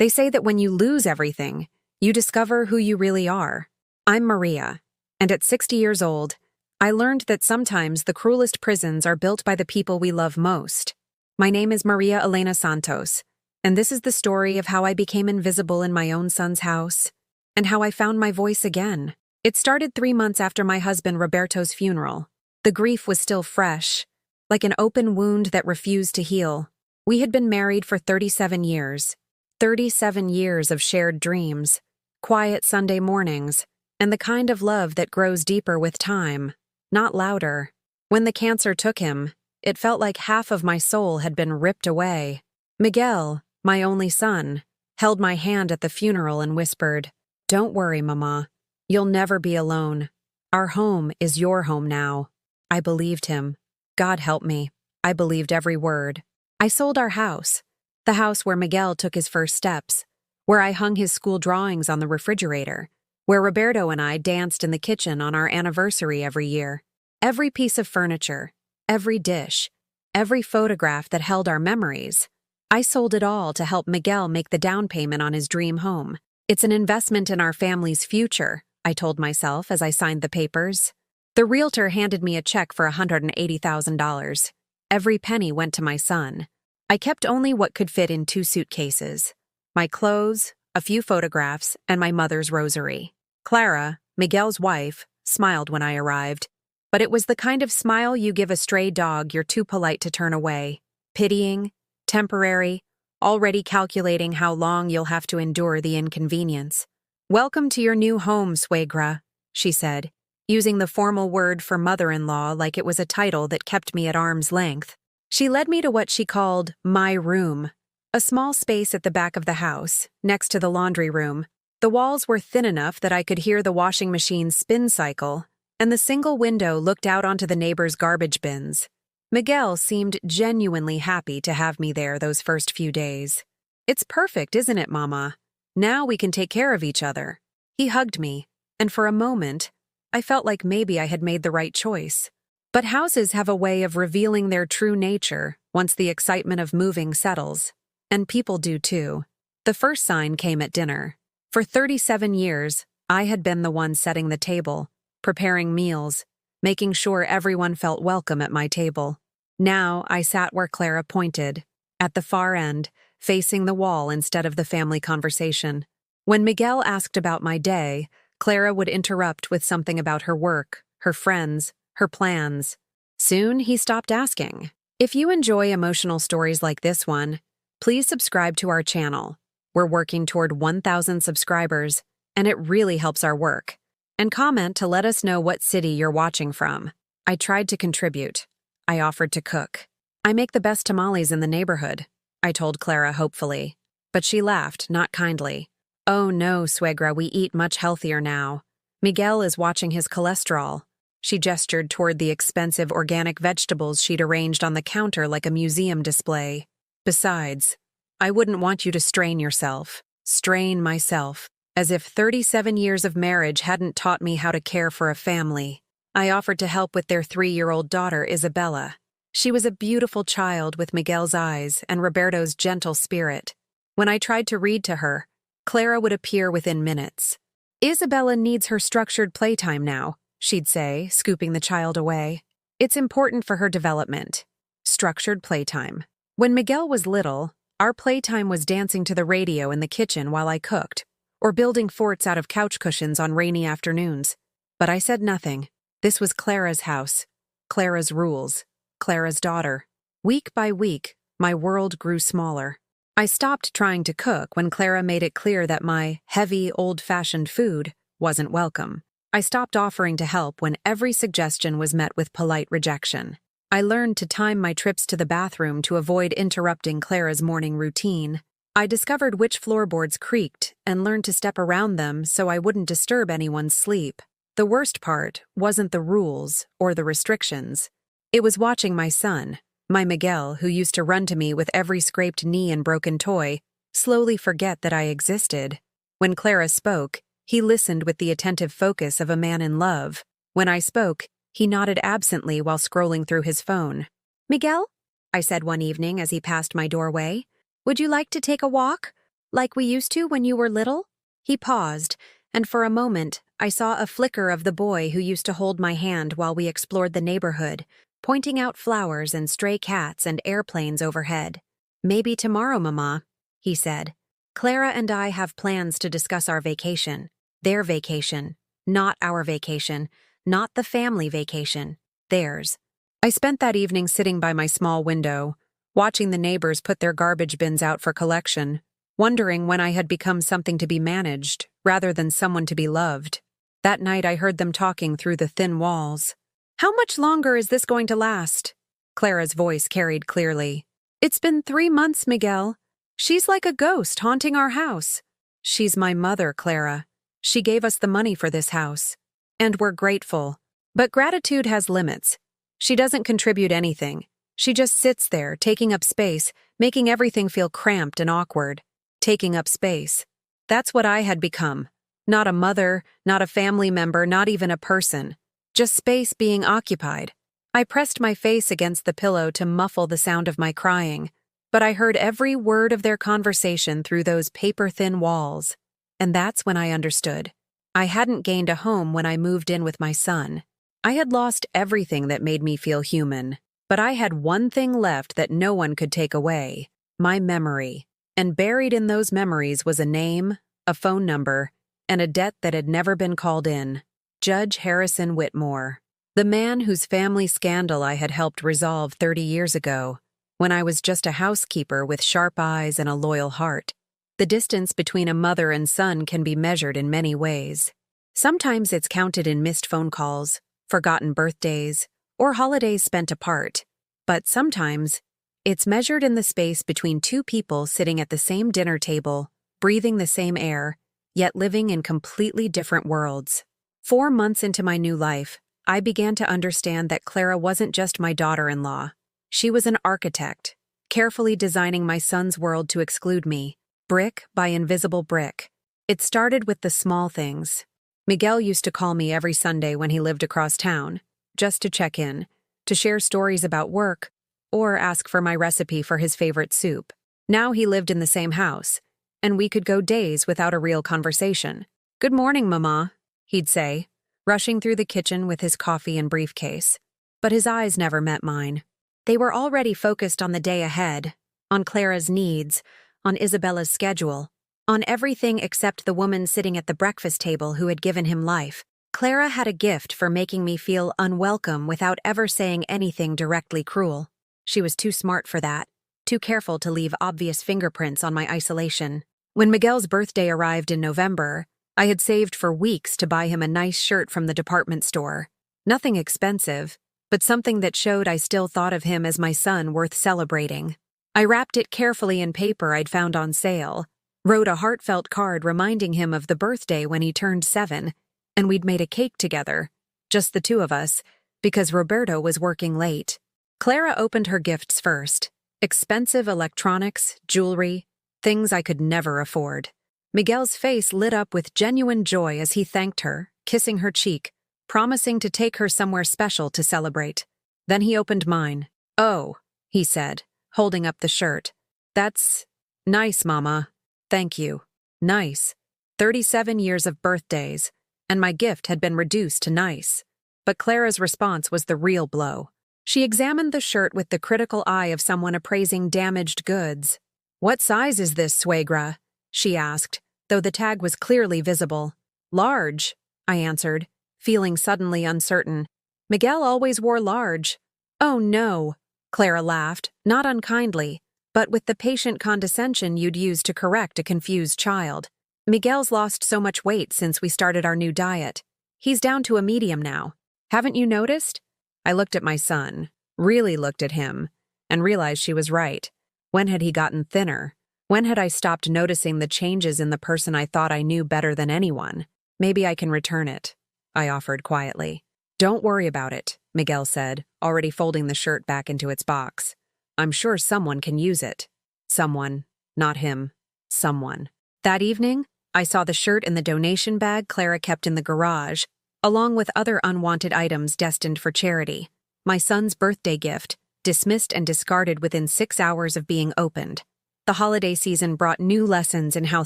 They say that when you lose everything, you discover who you really are. I'm Maria, and at 60 years old, I learned that sometimes the cruelest prisons are built by the people we love most. My name is Maria Elena Santos, and this is the story of how I became invisible in my own son's house, and how I found my voice again. It started 3 months after my husband Roberto's funeral. The grief was still fresh, like an open wound that refused to heal. We had been married for 37 years. 37 years of shared dreams, quiet Sunday mornings, and the kind of love that grows deeper with time, not louder. When the cancer took him, it felt like half of my soul had been ripped away. Miguel, my only son, held my hand at the funeral and whispered, "Don't worry, Mama. You'll never be alone. Our home is your home now." I believed him. God help me. I believed every word. I sold our house, the house where Miguel took his first steps, where I hung his school drawings on the refrigerator, where Roberto and I danced in the kitchen on our anniversary every year. Every piece of furniture, every dish, every photograph that held our memories. I sold it all to help Miguel make the down payment on his dream home. It's an investment in our family's future, I told myself as I signed the papers. The realtor handed me a check for $180,000. Every penny went to my son. I kept only what could fit in 2 suitcases: my clothes, a few photographs, and my mother's rosary. Clara, Miguel's wife, smiled when I arrived, but it was the kind of smile you give a stray dog you're too polite to turn away. Pitying, temporary, already calculating how long you'll have to endure the inconvenience. "Welcome to your new home, suegra," she said, using the formal word for mother-in-law like it was a title that kept me at arm's length. She led me to what she called my room, a small space at the back of the house, next to the laundry room. The walls were thin enough that I could hear the washing machine's spin cycle, and the single window looked out onto the neighbors' garbage bins. Miguel seemed genuinely happy to have me there those first few days. "It's perfect, isn't it, Mama? Now we can take care of each other." He hugged me, and for a moment, I felt like maybe I had made the right choice. But houses have a way of revealing their true nature once the excitement of moving settles. And people do too. The first sign came at dinner. For 37 years, I had been the one setting the table, preparing meals, making sure everyone felt welcome at my table. Now I sat where Clara pointed, at the far end, facing the wall instead of the family conversation. When Miguel asked about my day, Clara would interrupt with something about her work, her friends, her plans. Soon he stopped asking. If you enjoy emotional stories like this one, please subscribe to our channel. We're working toward 1,000 subscribers, and it really helps our work. And comment to let us know what city you're watching from. I tried to contribute. I offered to cook. "I make the best tamales in the neighborhood," I told Clara hopefully. But she laughed, not kindly. "Oh no, suegra, we eat much healthier now. Miguel is watching his cholesterol." She gestured toward the expensive organic vegetables she'd arranged on the counter like a museum display. "Besides, I wouldn't want you to strain yourself." Strain myself, as if 37 years of marriage hadn't taught me how to care for a family. I offered to help with their 3-year-old daughter, Isabella. She was a beautiful child with Miguel's eyes and Roberto's gentle spirit. When I tried to read to her, Clara would appear within minutes. "Isabella needs her structured playtime now," she'd say, scooping the child away. "It's important for her development." Structured playtime. When Miguel was little, our playtime was dancing to the radio in the kitchen while I cooked, or building forts out of couch cushions on rainy afternoons. But I said nothing. This was Clara's house, Clara's rules, Clara's daughter. Week by week, my world grew smaller. I stopped trying to cook when Clara made it clear that my heavy, old-fashioned food wasn't welcome. I stopped offering to help when every suggestion was met with polite rejection. I learned to time my trips to the bathroom to avoid interrupting Clara's morning routine. I discovered which floorboards creaked and learned to step around them so I wouldn't disturb anyone's sleep. The worst part wasn't the rules or the restrictions. It was watching my son, my Miguel, who used to run to me with every scraped knee and broken toy, slowly forget that I existed. When Clara spoke, he listened with the attentive focus of a man in love. When I spoke, he nodded absently while scrolling through his phone. "Miguel," I said one evening as he passed my doorway, "would you like to take a walk? Like we used to when you were little? He paused, and for a moment, I saw a flicker of the boy who used to hold my hand while we explored the neighborhood, pointing out flowers and stray cats and airplanes overhead. Maybe tomorrow, Mama, he said. Clara and I have plans to discuss our vacation. Their vacation. Not our vacation. Not the family vacation. Theirs. I spent that evening sitting by my small window, watching the neighbors put their garbage bins out for collection, wondering when I had become something to be managed, rather than someone to be loved. That night I heard them talking through the thin walls. How much longer is this going to last? Clara's voice carried clearly. It's been 3 months, Miguel. She's like a ghost haunting our house. She's my mother, Clara. She gave us the money for this house. And we're grateful. But gratitude has limits. She doesn't contribute anything. She just sits there, taking up space, making everything feel cramped and awkward. Taking up space. That's what I had become. Not a mother, not a family member, not even a person. Just space being occupied. I pressed my face against the pillow to muffle the sound of my crying, but I heard every word of their conversation through those paper-thin walls. And that's when I understood. I hadn't gained a home when I moved in with my son. I had lost everything that made me feel human, but I had one thing left that no one could take away: my memory. And buried in those memories was a name, a phone number, and a debt that had never been called in. Judge Harrison Whitmore. The man whose family scandal I had helped resolve 30 years ago, when I was just a housekeeper with sharp eyes and a loyal heart. The distance between a mother and son can be measured in many ways. Sometimes it's counted in missed phone calls, forgotten birthdays, or holidays spent apart. But sometimes, it's measured in the space between two people sitting at the same dinner table, breathing the same air, yet living in completely different worlds. 4 months into my new life, I began to understand that Clara wasn't just my daughter-in-law. She was an architect, carefully designing my son's world to exclude me, brick by invisible brick. It started with the small things. Miguel used to call me every Sunday when he lived across town, just to check in, to share stories about work, or ask for my recipe for his favorite soup. Now he lived in the same house, and we could go days without a real conversation. "Good morning, Mama," he'd say, rushing through the kitchen with his coffee and briefcase. But his eyes never met mine. They were already focused on the day ahead, on Clara's needs, on Isabella's schedule, on everything except the woman sitting at the breakfast table who had given him life. Clara had a gift for making me feel unwelcome without ever saying anything directly cruel. She was too smart for that, too careful to leave obvious fingerprints on my isolation. When Miguel's birthday arrived in November, I had saved for weeks to buy him a nice shirt from the department store. Nothing expensive, but something that showed I still thought of him as my son worth celebrating. I wrapped it carefully in paper I'd found on sale, wrote a heartfelt card reminding him of the birthday when he turned 7, and we'd made a cake together, just the two of us, because Roberto was working late. Clara opened her gifts first. Expensive electronics, jewelry, things I could never afford. Miguel's face lit up with genuine joy as he thanked her, kissing her cheek, promising to take her somewhere special to celebrate. Then he opened mine. "Oh," he said, holding up the shirt. "That's nice, Mama. Thank you. Nice. 37 years of birthdays, and my gift had been reduced to nice." But Clara's response was the real blow. She examined the shirt with the critical eye of someone appraising damaged goods. "What size is this, suegra?" she asked, though the tag was clearly visible. "Large," I answered, feeling suddenly uncertain. Miguel always wore large. "Oh no," Clara laughed, not unkindly, but with the patient condescension you'd use to correct a confused child. "Miguel's lost so much weight since we started our new diet. He's down to a medium now. Haven't you noticed?" I looked at my son, really looked at him, and realized she was right. When had he gotten thinner? When had I stopped noticing the changes in the person I thought I knew better than anyone? "Maybe I can return it," I offered quietly. "Don't worry about it," Miguel said, already folding the shirt back into its box. "I'm sure someone can use it." Someone. Not him. Someone. That evening, I saw the shirt in the donation bag Clara kept in the garage, along with other unwanted items destined for charity. My son's birthday gift, dismissed and discarded within 6 hours of being opened. The holiday season brought new lessons in how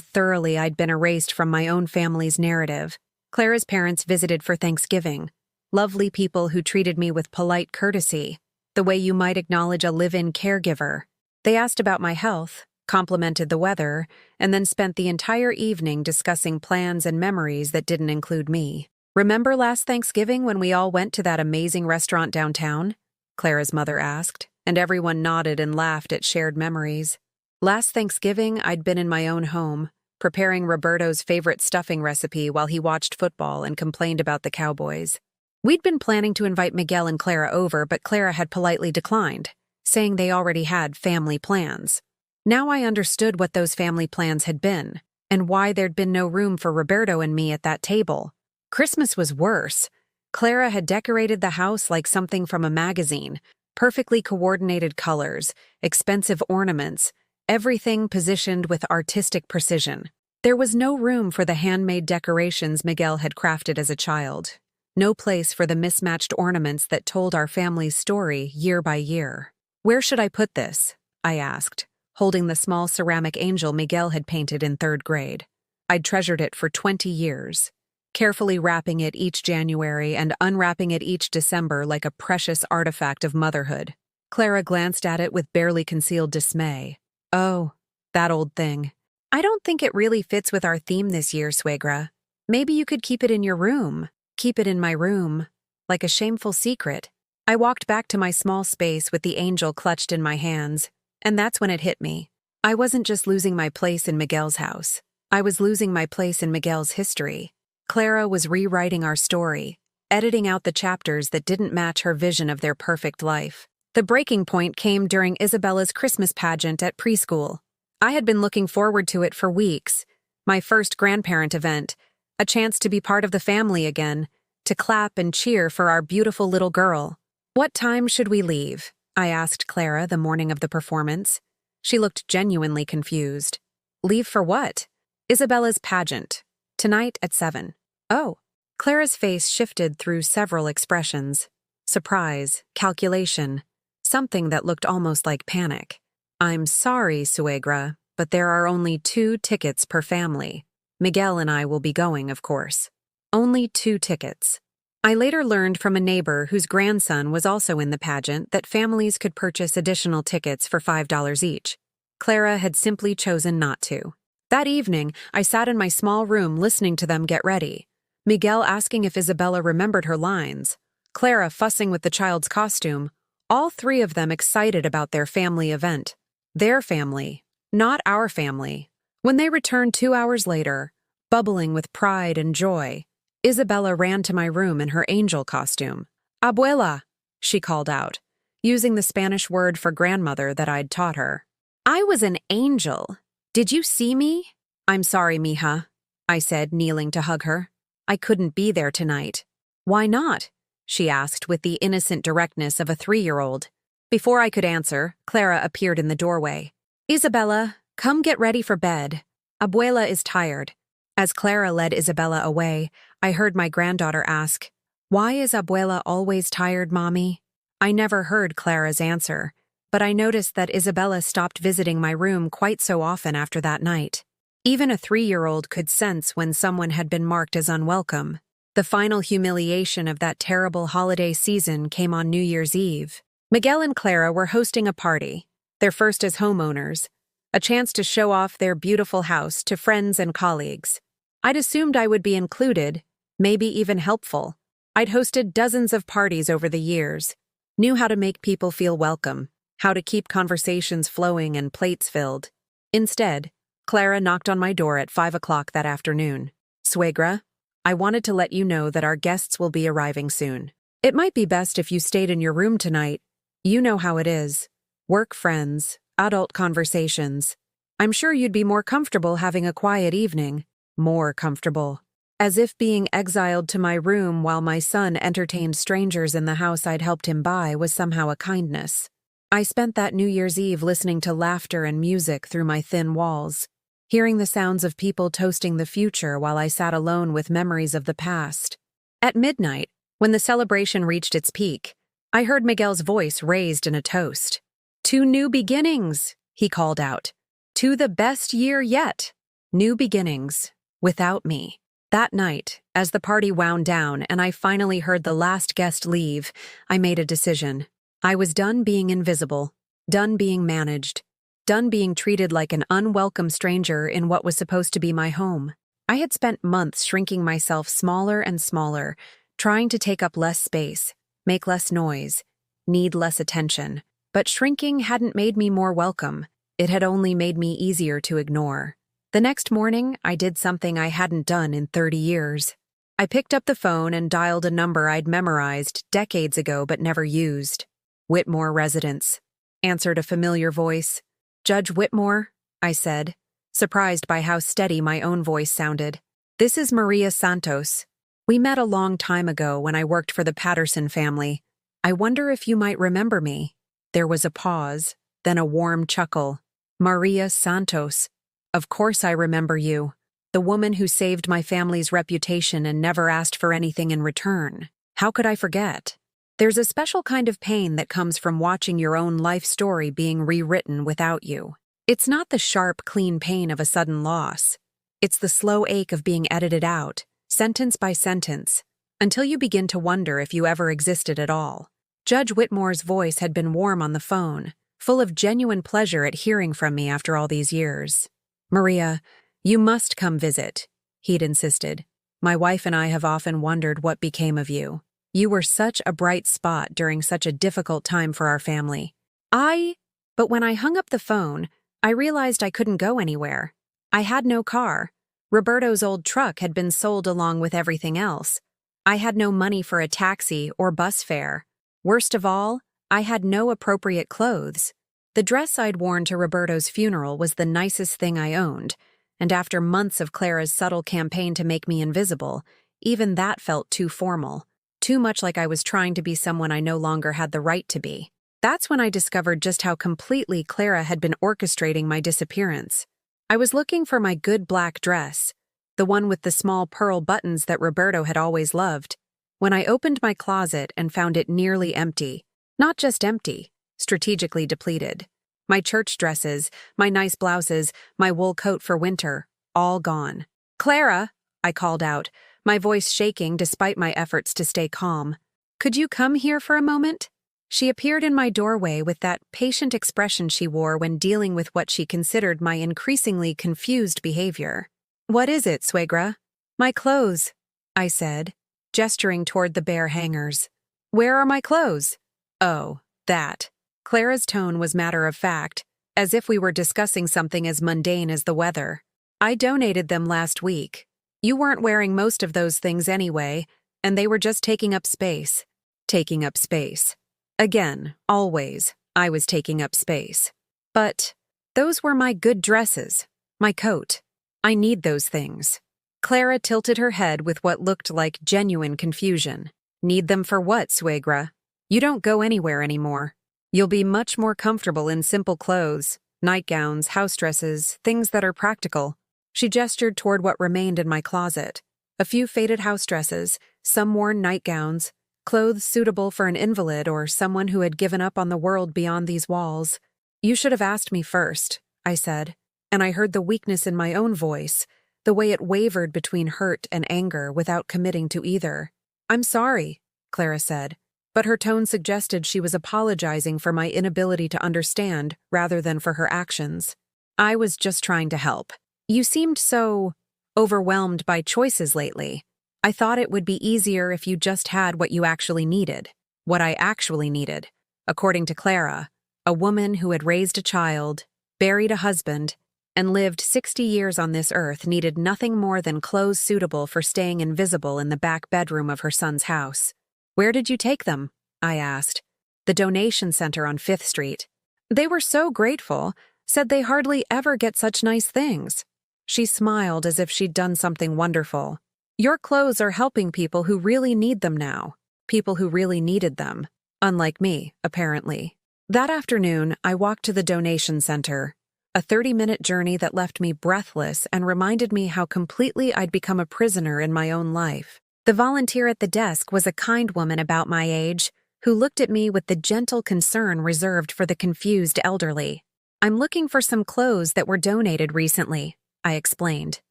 thoroughly I'd been erased from my own family's narrative. Clara's parents visited for Thanksgiving. Lovely people who treated me with polite courtesy, the way you might acknowledge a live-in caregiver. They asked about my health, complimented the weather, and then spent the entire evening discussing plans and memories that didn't include me. "Remember last Thanksgiving when we all went to that amazing restaurant downtown?" Clara's mother asked, and everyone nodded and laughed at shared memories. Last Thanksgiving, I'd been in my own home, preparing Roberto's favorite stuffing recipe while he watched football and complained about the Cowboys. We'd been planning to invite Miguel and Clara over, but Clara had politely declined, saying they already had family plans. Now I understood what those family plans had been, and why there'd been no room for Roberto and me at that table. Christmas was worse. Clara had decorated the house like something from a magazine, perfectly coordinated colors, expensive ornaments, everything positioned with artistic precision. There was no room for the handmade decorations Miguel had crafted as a child. No place for the mismatched ornaments that told our family's story year by year. "Where should I put this?" I asked, holding the small ceramic angel Miguel had painted in 3rd grade. I'd treasured it for 20 years, carefully wrapping it each January and unwrapping it each December like a precious artifact of motherhood. Clara glanced at it with barely concealed dismay. "Oh, that old thing. I don't think it really fits with our theme this year, Suegra. Maybe you could keep it in your room. Keep it in my room, like a shameful secret." I walked back to my small space with the angel clutched in my hands, and that's when it hit me. I wasn't just losing my place in Miguel's house. I was losing my place in Miguel's history. Clara was rewriting our story, editing out the chapters that didn't match her vision of their perfect life. The breaking point came during Isabella's Christmas pageant at preschool. I had been looking forward to it for weeks. My first grandparent event, a chance to be part of the family again, to clap and cheer for our beautiful little girl. "What time should we leave?" I asked Clara the morning of the performance. She looked genuinely confused. "Leave for what?" "Isabella's pageant. Tonight at 7. "Oh." Clara's face shifted through several expressions. Surprise, calculation, something that looked almost like panic. "I'm sorry, Suegra, but there are only 2 tickets per family. Miguel and I will be going, of course. Only 2 tickets." I later learned from a neighbor whose grandson was also in the pageant that families could purchase additional tickets for $5 each. Clara had simply chosen not to. That evening, I sat in my small room listening to them get ready. Miguel asking if Isabella remembered her lines. Clara fussing with the child's costume. All 3 of them excited about their family event. Their family, not our family. When they returned 2 hours later, bubbling with pride and joy, Isabella ran to my room in her angel costume. "Abuela," she called out, using the Spanish word for grandmother that I'd taught her. "I was an angel. Did you see me?" "I'm sorry, mija," I said, kneeling to hug her. "I couldn't be there tonight." "Why not?" she asked with the innocent directness of a 3-year-old. Before I could answer, Clara appeared in the doorway. "Isabella, come get ready for bed. Abuela is tired." As Clara led Isabella away, I heard my granddaughter ask, "Why is Abuela always tired, Mommy?" I never heard Clara's answer, but I noticed that Isabella stopped visiting my room quite so often after that night. Even a 3-year-old could sense when someone had been marked as unwelcome. The final humiliation of that terrible holiday season came on New Year's Eve. Miguel and Clara were hosting a party, their first as homeowners, a chance to show off their beautiful house to friends and colleagues. I'd assumed I would be included, maybe even helpful. I'd hosted dozens of parties over the years, knew how to make people feel welcome, how to keep conversations flowing and plates filled. Instead, Clara knocked on my door at 5 o'clock that afternoon. "Suegra, I wanted to let you know that our guests will be arriving soon. It might be best if you stayed in your room tonight. You know how it is. Work friends, adult conversations. I'm sure you'd be more comfortable having a quiet evening. More comfortable." As if being exiled to my room while my son entertained strangers in the house I'd helped him buy was somehow a kindness. I spent that New Year's Eve listening to laughter and music through my thin walls, hearing the sounds of people toasting the future while I sat alone with memories of the past. At midnight, when the celebration reached its peak, I heard Miguel's voice raised in a toast. "To new beginnings," he called out. To the best year yet. New beginnings. Without me. That night, as the party wound down and I finally heard the last guest leave, I made a decision. I was done being invisible, done being managed, done being treated like an unwelcome stranger in what was supposed to be my home. I had spent months shrinking myself smaller and smaller, trying to take up less space, make less noise, need less attention. But shrinking hadn't made me more welcome. It had only made me easier to ignore. The next morning, I did something I hadn't done in 30 years. I picked up the phone and dialed a number I'd memorized decades ago but never used. Whitmore residence. Answered a familiar voice. Judge Whitmore, I said, surprised by how steady my own voice sounded. This is Maria Santos. We met a long time ago when I worked for the Patterson family. I wonder if you might remember me. There was a pause, then a warm chuckle. Maria Santos. Of course I remember you. The woman who saved my family's reputation and never asked for anything in return. How could I forget? There's a special kind of pain that comes from watching your own life story being rewritten without you. It's not the sharp, clean pain of a sudden loss. It's the slow ache of being edited out, sentence by sentence, until you begin to wonder if you ever existed at all. Judge Whitmore's voice had been warm on the phone, full of genuine pleasure at hearing from me after all these years. Maria, you must come visit, he'd insisted. My wife and I have often wondered what became of you. You were such a bright spot during such a difficult time for our family. But when I hung up the phone, I realized I couldn't go anywhere. I had no car. Roberto's old truck had been sold along with everything else. I had no money for a taxi or bus fare. Worst of all, I had no appropriate clothes. The dress I'd worn to Roberto's funeral was the nicest thing I owned, and after months of Clara's subtle campaign to make me invisible, even that felt too formal, too much like I was trying to be someone I no longer had the right to be. That's when I discovered just how completely Clara had been orchestrating my disappearance. I was looking for my good black dress, the one with the small pearl buttons that Roberto had always loved, when I opened my closet and found it nearly empty. Not just empty, strategically depleted. My church dresses, my nice blouses, my wool coat for winter, all gone. Clara, I called out, my voice shaking despite my efforts to stay calm. Could you come here for a moment? She appeared in my doorway with that patient expression she wore when dealing with what she considered my increasingly confused behavior. What is it, suegra? My clothes, I said, gesturing toward the bare hangers. Where are my clothes? Oh, that. Clara's tone was matter-of-fact, as if we were discussing something as mundane as the weather. I donated them last week. You weren't wearing most of those things anyway, and they were just taking up space. Taking up space. Again, always, I was taking up space. But those were my good dresses, my coat. I need those things. Clara tilted her head with what looked like genuine confusion. Need them for what, suegra? You don't go anywhere anymore. You'll be much more comfortable in simple clothes, nightgowns, house dresses, things that are practical. She gestured toward what remained in my closet. A few faded house dresses, some worn nightgowns, clothes suitable for an invalid or someone who had given up on the world beyond these walls. You should have asked me first, I said, and I heard the weakness in my own voice, the way it wavered between hurt and anger without committing to either. I'm sorry, Clara said, but her tone suggested she was apologizing for my inability to understand rather than for her actions. I was just trying to help. You seemed so overwhelmed by choices lately. I thought it would be easier if you just had what you actually needed. What I actually needed, according to Clara, a woman who had raised a child, buried a husband, and lived 60 years on this earth needed nothing more than clothes suitable for staying invisible in the back bedroom of her son's house. Where did you take them? I asked. The donation center on 5th Street. They were so grateful, said they hardly ever get such nice things. She smiled as if she'd done something wonderful. Your clothes are helping people who really need them now. People who really needed them. Unlike me, apparently. That afternoon, I walked to the donation center. A 30-minute journey that left me breathless and reminded me how completely I'd become a prisoner in my own life. The volunteer at the desk was a kind woman about my age, who looked at me with the gentle concern reserved for the confused elderly. I'm looking for some clothes that were donated recently, I explained.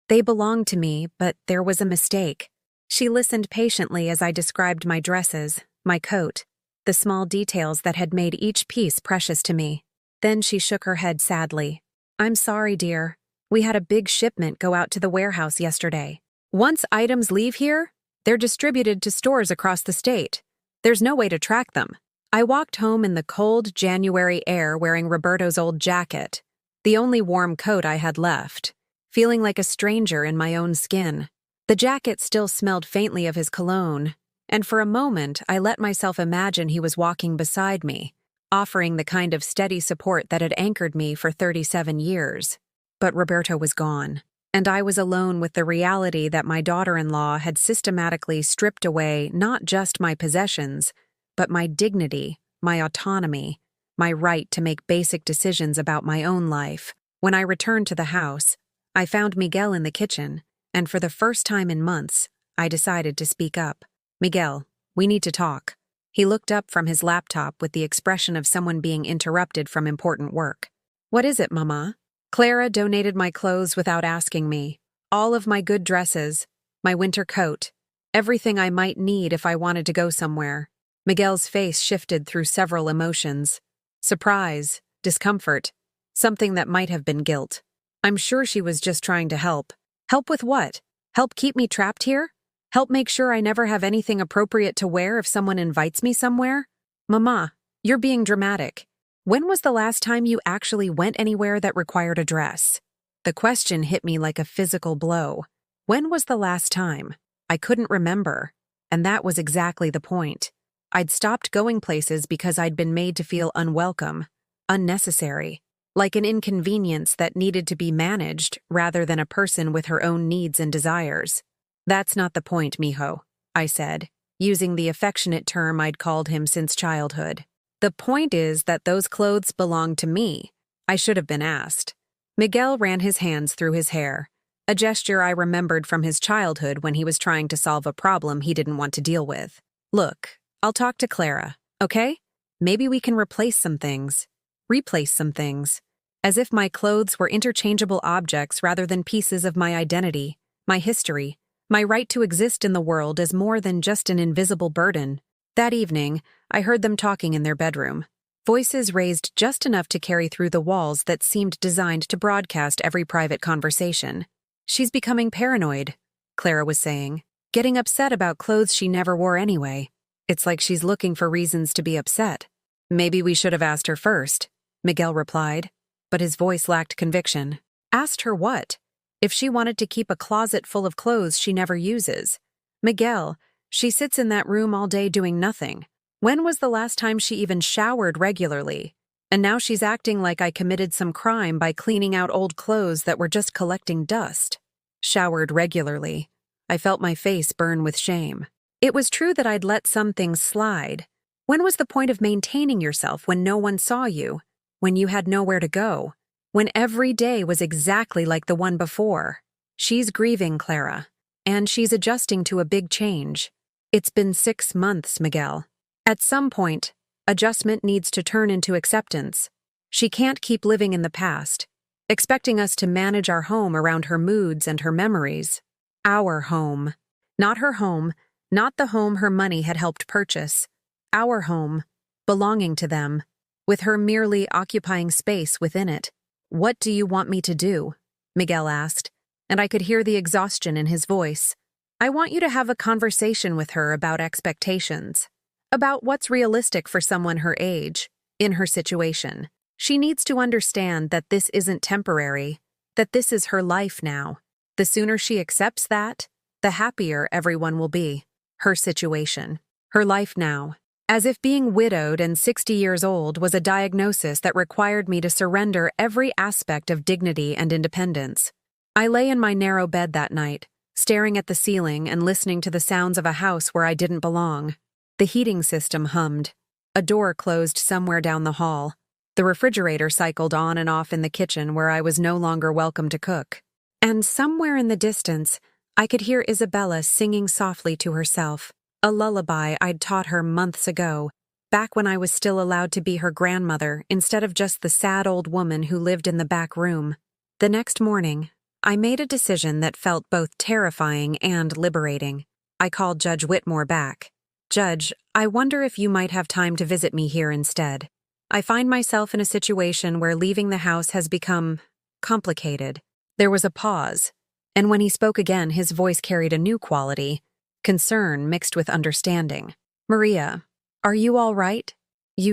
They belonged to me, but there was a mistake. She listened patiently as I described my dresses, my coat, the small details that had made each piece precious to me. Then she shook her head sadly. I'm sorry, dear. We had a big shipment go out to the warehouse yesterday. Once items leave here, they're distributed to stores across the state. There's no way to track them. I walked home in the cold January air wearing Roberto's old jacket, the only warm coat I had left, feeling like a stranger in my own skin. The jacket still smelled faintly of his cologne, and for a moment I let myself imagine he was walking beside me, offering the kind of steady support that had anchored me for 37 years. But Roberto was gone, and I was alone with the reality that my daughter-in-law had systematically stripped away not just my possessions, but my dignity, my autonomy, my right to make basic decisions about my own life. When I returned to the house, I found Miguel in the kitchen, and for the first time in months, I decided to speak up. Miguel, we need to talk. He looked up from his laptop with the expression of someone being interrupted from important work. What is it, Mama? Clara donated my clothes without asking me. All of my good dresses, my winter coat, everything I might need if I wanted to go somewhere. Miguel's face shifted through several emotions. Surprise, discomfort, something that might have been guilt. I'm sure she was just trying to help. Help with what? Help keep me trapped here? Help make sure I never have anything appropriate to wear if someone invites me somewhere? Mama, you're being dramatic. When was the last time you actually went anywhere that required a dress? The question hit me like a physical blow. When was the last time? I couldn't remember. And that was exactly the point. I'd stopped going places because I'd been made to feel unwelcome, unnecessary, like an inconvenience that needed to be managed rather than a person with her own needs and desires. That's not the point, mijo, I said, using the affectionate term I'd called him since childhood. The point is that those clothes belong to me. I should have been asked. Miguel ran his hands through his hair, a gesture I remembered from his childhood when he was trying to solve a problem he didn't want to deal with. Look, I'll talk to Clara, okay? Maybe we can replace some things. Replace some things. As if my clothes were interchangeable objects rather than pieces of my identity, my history, my right to exist in the world as more than just an invisible burden. That evening, I heard them talking in their bedroom. Voices raised just enough to carry through the walls that seemed designed to broadcast every private conversation. She's becoming paranoid, Clara was saying, getting upset about clothes she never wore anyway. It's like she's looking for reasons to be upset. Maybe we should have asked her first, Miguel replied, but his voice lacked conviction. Asked her what? If she wanted to keep a closet full of clothes she never uses. Miguel, she sits in that room all day doing nothing. When was the last time she even showered regularly? And now she's acting like I committed some crime by cleaning out old clothes that were just collecting dust. Showered regularly. I felt my face burn with shame. It was true that I'd let some things slide. When was the point of maintaining yourself when no one saw you? When you had nowhere to go? When every day was exactly like the one before? She's grieving, Clara. And she's adjusting to a big change. It's been 6 months, Miguel. At some point, adjustment needs to turn into acceptance. She can't keep living in the past, expecting us to manage our home around her moods and her memories. Our home. Not her home, not the home her money had helped purchase. Our home, belonging to them, with her merely occupying space within it. What do you want me to do? Miguel asked, and I could hear the exhaustion in his voice. I want you to have a conversation with her about expectations, about what's realistic for someone her age, in her situation. She needs to understand that this isn't temporary, that this is her life now. The sooner she accepts that, the happier everyone will be. Her situation, her life now. As if being widowed and 60 years old was a diagnosis that required me to surrender every aspect of dignity and independence. I lay in my narrow bed that night, staring at the ceiling and listening to the sounds of a house where I didn't belong. The heating system hummed. A door closed somewhere down the hall. The refrigerator cycled on and off in the kitchen where I was no longer welcome to cook. And somewhere in the distance, I could hear Isabella singing softly to herself, a lullaby I'd taught her months ago, back when I was still allowed to be her grandmother instead of just the sad old woman who lived in the back room. The next morning, I made a decision that felt both terrifying and liberating. I called Judge Whitmore back. "Judge, I wonder if you might have time to visit me here instead. I find myself in a situation where leaving the house has become complicated." There was a pause, and when he spoke again, his voice carried a new quality, concern mixed with understanding. "Maria, are you all right? I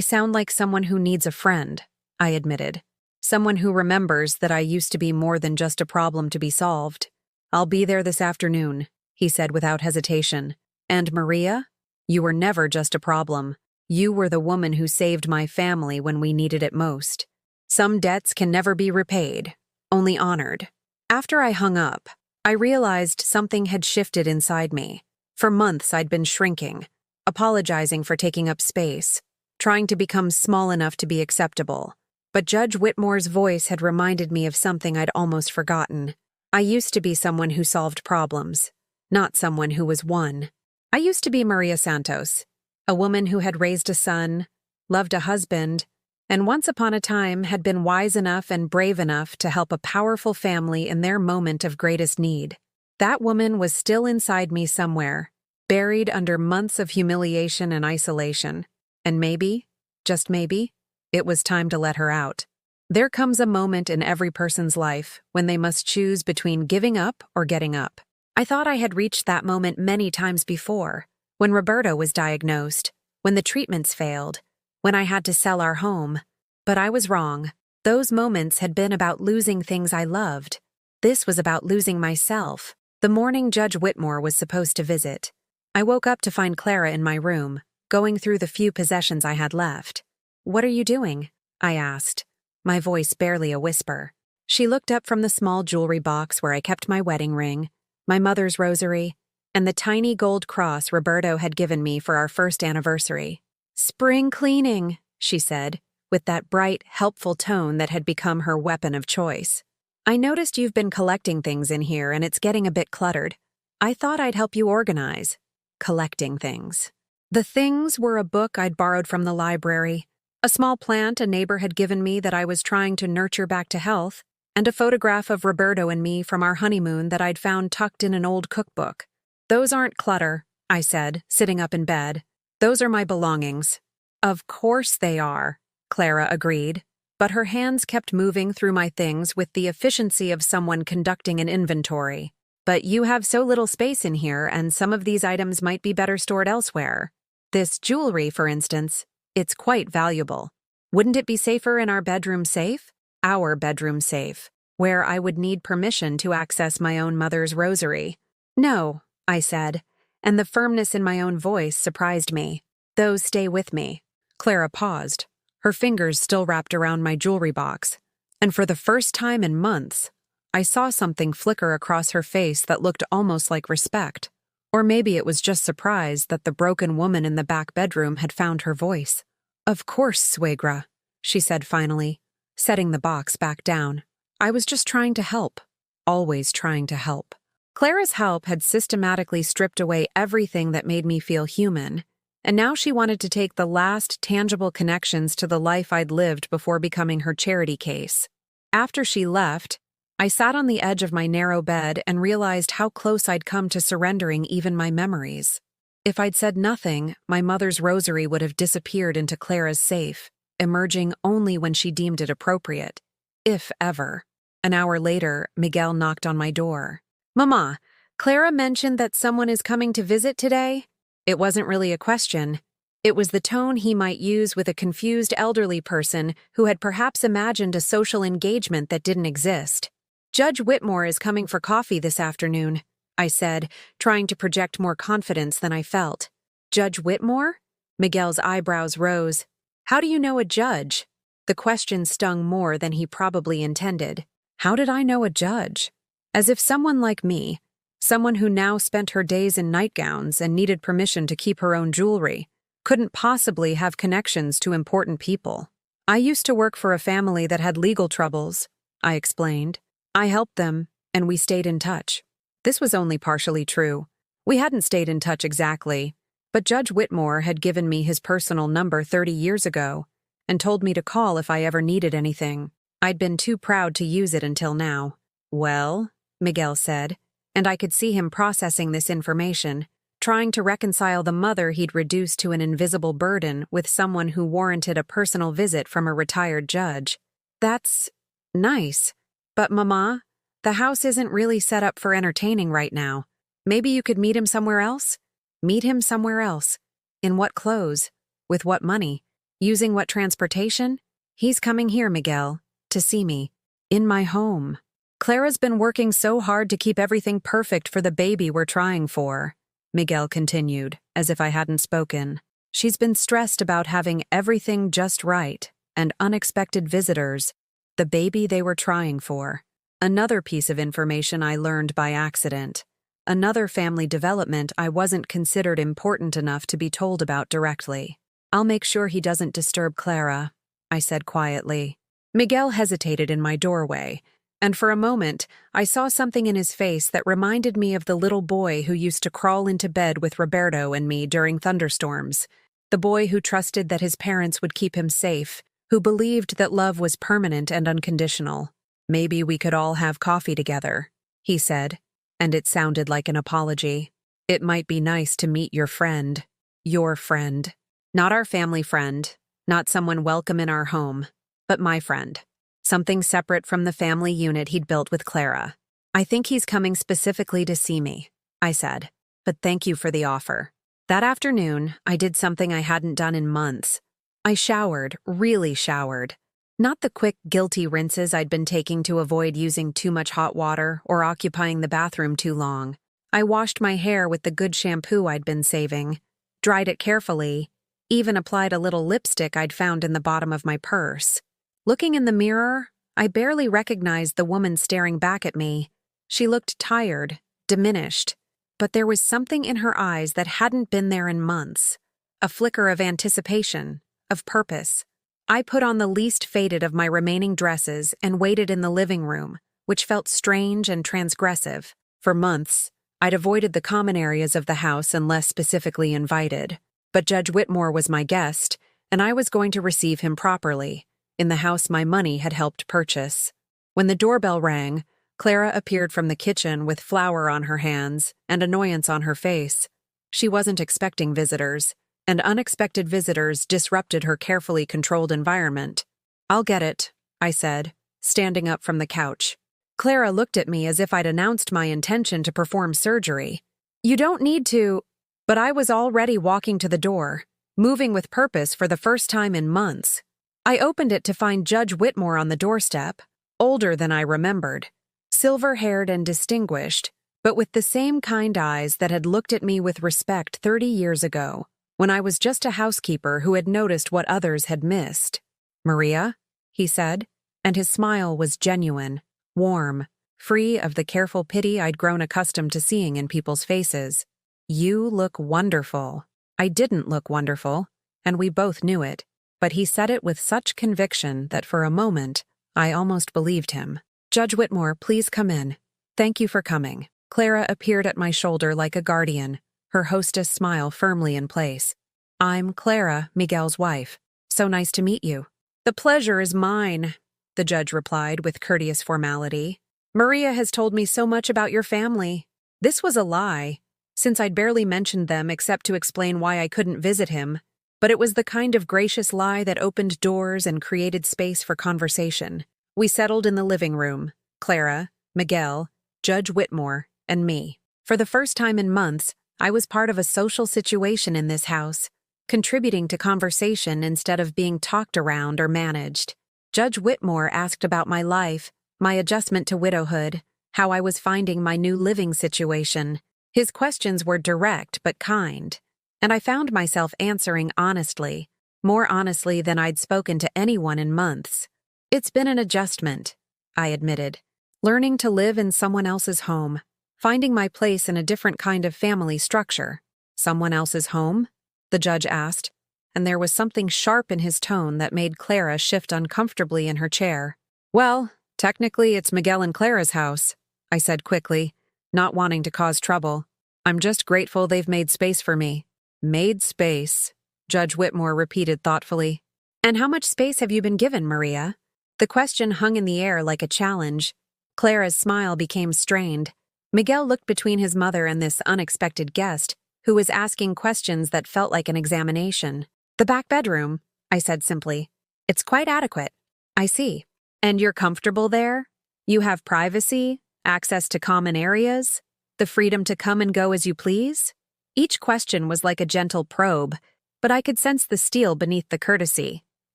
sound like someone who needs a friend," I admitted. "Someone who remembers that I used to be more than just a problem to be solved." "I'll be there this afternoon," he said without hesitation. "And Maria, you were never just a problem. You were the woman who saved my family when we needed it most. Some debts can never be repaid, only honored." After I hung up, I realized something had shifted inside me. For months I'd been shrinking, apologizing for taking up space, trying to become small enough to be acceptable. But Judge Whitmore's voice had reminded me of something I'd almost forgotten. I used to be someone who solved problems, not someone who was one. I used to be Maria Santos, a woman who had raised a son, loved a husband, and once upon a time had been wise enough and brave enough to help a powerful family in their moment of greatest need. That woman was still inside me somewhere, buried under months of humiliation and isolation. And maybe, just maybe, it was time to let her out. There comes a moment in every person's life when they must choose between giving up or getting up. I thought I had reached that moment many times before, when Roberto was diagnosed, when the treatments failed, when I had to sell our home. But I was wrong. Those moments had been about losing things I loved. This was about losing myself. The morning Judge Whitmore was supposed to visit, I woke up to find Clara in my room, going through the few possessions I had left. "What are you doing?" I asked, my voice barely a whisper. She looked up from the small jewelry box where I kept my wedding ring, my mother's rosary, and the tiny gold cross Roberto had given me for our first anniversary. "Spring cleaning," she said, with that bright, helpful tone that had become her weapon of choice. "I noticed you've been collecting things in here and it's getting a bit cluttered. I thought I'd help you organize." Collecting things. The things were a book I'd borrowed from the library, a small plant a neighbor had given me that I was trying to nurture back to health, and a photograph of Roberto and me from our honeymoon that I'd found tucked in an old cookbook. "Those aren't clutter," I said, sitting up in bed. "Those are my belongings." "Of course they are," Clara agreed, but her hands kept moving through my things with the efficiency of someone conducting an inventory. "But you have so little space in here, and some of these items might be better stored elsewhere. This jewelry, for instance, it's quite valuable. Wouldn't it be safer in our bedroom safe? Our bedroom safe, where I would need permission to access my own mother's rosary." "No," I said, and the firmness in my own voice surprised me. "Those stay with me." Clara paused, her fingers still wrapped around my jewelry box, and for the first time in months, I saw something flicker across her face that looked almost like respect. Or maybe it was just surprise that the broken woman in the back bedroom had found her voice. "Of course, suegra," she said finally, setting the box back down. "I was just trying to help. Always trying to help." Clara's help had systematically stripped away everything that made me feel human, and now she wanted to take the last tangible connections to the life I'd lived before becoming her charity case. After she left, I sat on the edge of my narrow bed and realized how close I'd come to surrendering even my memories. If I'd said nothing, my mother's rosary would have disappeared into Clara's safe, emerging only when she deemed it appropriate, if ever. An hour later, Miguel knocked on my door. "Mama, Clara mentioned that someone is coming to visit today." It wasn't really a question. It was the tone he might use with a confused elderly person who had perhaps imagined a social engagement that didn't exist. "Judge Whitmore is coming for coffee this afternoon," I said, trying to project more confidence than I felt. "Judge Whitmore?" Miguel's eyebrows rose. "How do you know a judge?" The question stung more than he probably intended. How did I know a judge? As if someone like me, someone who now spent her days in nightgowns and needed permission to keep her own jewelry, couldn't possibly have connections to important people. "I used to work for a family that had legal troubles," I explained. "I helped them, and we stayed in touch." This was only partially true. We hadn't stayed in touch exactly. But Judge Whitmore had given me his personal number 30 years ago and told me to call if I ever needed anything. I'd been too proud to use it until now. "Well," Miguel said, and I could see him processing this information, trying to reconcile the mother he'd reduced to an invisible burden with someone who warranted a personal visit from a retired judge. "That's nice. But Mama, the house isn't really set up for entertaining right now. Maybe you could meet him somewhere else?" Meet him somewhere else. In what clothes? With what money? Using what transportation? "He's coming here, Miguel, to see me. In my home. Clara's been working so hard to keep everything perfect for the baby we're trying for," Miguel continued, as if I hadn't spoken. "She's been stressed about having everything just right, and unexpected visitors, the baby they were trying for." Another piece of information I learned by accident. Another family development I wasn't considered important enough to be told about directly. "I'll make sure he doesn't disturb Clara," I said quietly. Miguel hesitated in my doorway, and for a moment I saw something in his face that reminded me of the little boy who used to crawl into bed with Roberto and me during thunderstorms. The boy who trusted that his parents would keep him safe, who believed that love was permanent and unconditional. "Maybe we could all have coffee together," he said, and it sounded like an apology. "It might be nice to meet your friend. Your friend. Not our family friend, not someone welcome in our home, but my friend. Something separate from the family unit he'd built with Clara. I think he's coming specifically to see me," I said, "but thank you for the offer." That afternoon, I did something I hadn't done in months. I showered, really showered. Not the quick, guilty rinses I'd been taking to avoid using too much hot water or occupying the bathroom too long. I washed my hair with the good shampoo I'd been saving, dried it carefully, even applied a little lipstick I'd found in the bottom of my purse. Looking in the mirror, I barely recognized the woman staring back at me. She looked tired, diminished, but there was something in her eyes that hadn't been there in months. A flicker of anticipation, of purpose. I put on the least faded of my remaining dresses and waited in the living room, which felt strange and transgressive. For months, I'd avoided the common areas of the house unless specifically invited. But Judge Whitmore was my guest, and I was going to receive him properly, in the house my money had helped purchase. When the doorbell rang, Clara appeared from the kitchen with flour on her hands and annoyance on her face. She wasn't expecting visitors, and unexpected visitors disrupted her carefully controlled environment. "I'll get it," I said, standing up from the couch. Clara looked at me as if I'd announced my intention to perform surgery. "You don't need to," but I was already walking to the door, moving with purpose for the first time in months. I opened it to find Judge Whitmore on the doorstep, older than I remembered, silver-haired and distinguished, but with the same kind eyes that had looked at me with respect 30 years ago, when I was just a housekeeper who had noticed what others had missed. "Maria?" he said, and his smile was genuine, warm, free of the careful pity I'd grown accustomed to seeing in people's faces. "You look wonderful." I didn't look wonderful, and we both knew it, but he said it with such conviction that for a moment, I almost believed him. "Judge Whitmore, please come in. Thank you for coming." Clara appeared at my shoulder like a guardian, her hostess smile firmly in place. "I'm Clara, Miguel's wife. So nice to meet you." "The pleasure is mine," the judge replied with courteous formality. "Maria has told me so much about your family." This was a lie, since I'd barely mentioned them except to explain why I couldn't visit him, but it was the kind of gracious lie that opened doors and created space for conversation. We settled in the living room, Clara, Miguel, Judge Whitmore, and me. For the first time in months, I was part of a social situation in this house, contributing to conversation instead of being talked around or managed. Judge Whitmore asked about my life, my adjustment to widowhood, how I was finding my new living situation. His questions were direct but kind, and I found myself answering honestly, more honestly than I'd spoken to anyone in months. "It's been an adjustment," I admitted. "Learning to live in someone else's home, finding my place in a different kind of family structure." "Someone else's home?" the judge asked, and there was something sharp in his tone that made Clara shift uncomfortably in her chair. "Well, technically it's Miguel and Clara's house," I said quickly, not wanting to cause trouble. "I'm just grateful they've made space for me." Made space, Judge Whitmore repeated thoughtfully. And how much space have you been given, Maria? The question hung in the air like a challenge. Clara's smile became strained. Miguel looked between his mother and this unexpected guest, who was asking questions that felt like an examination. The back bedroom, I said simply. It's quite adequate. I see. And you're comfortable there? You have privacy, access to common areas, the freedom to come and go as you please? Each question was like a gentle probe, but I could sense the steel beneath the courtesy.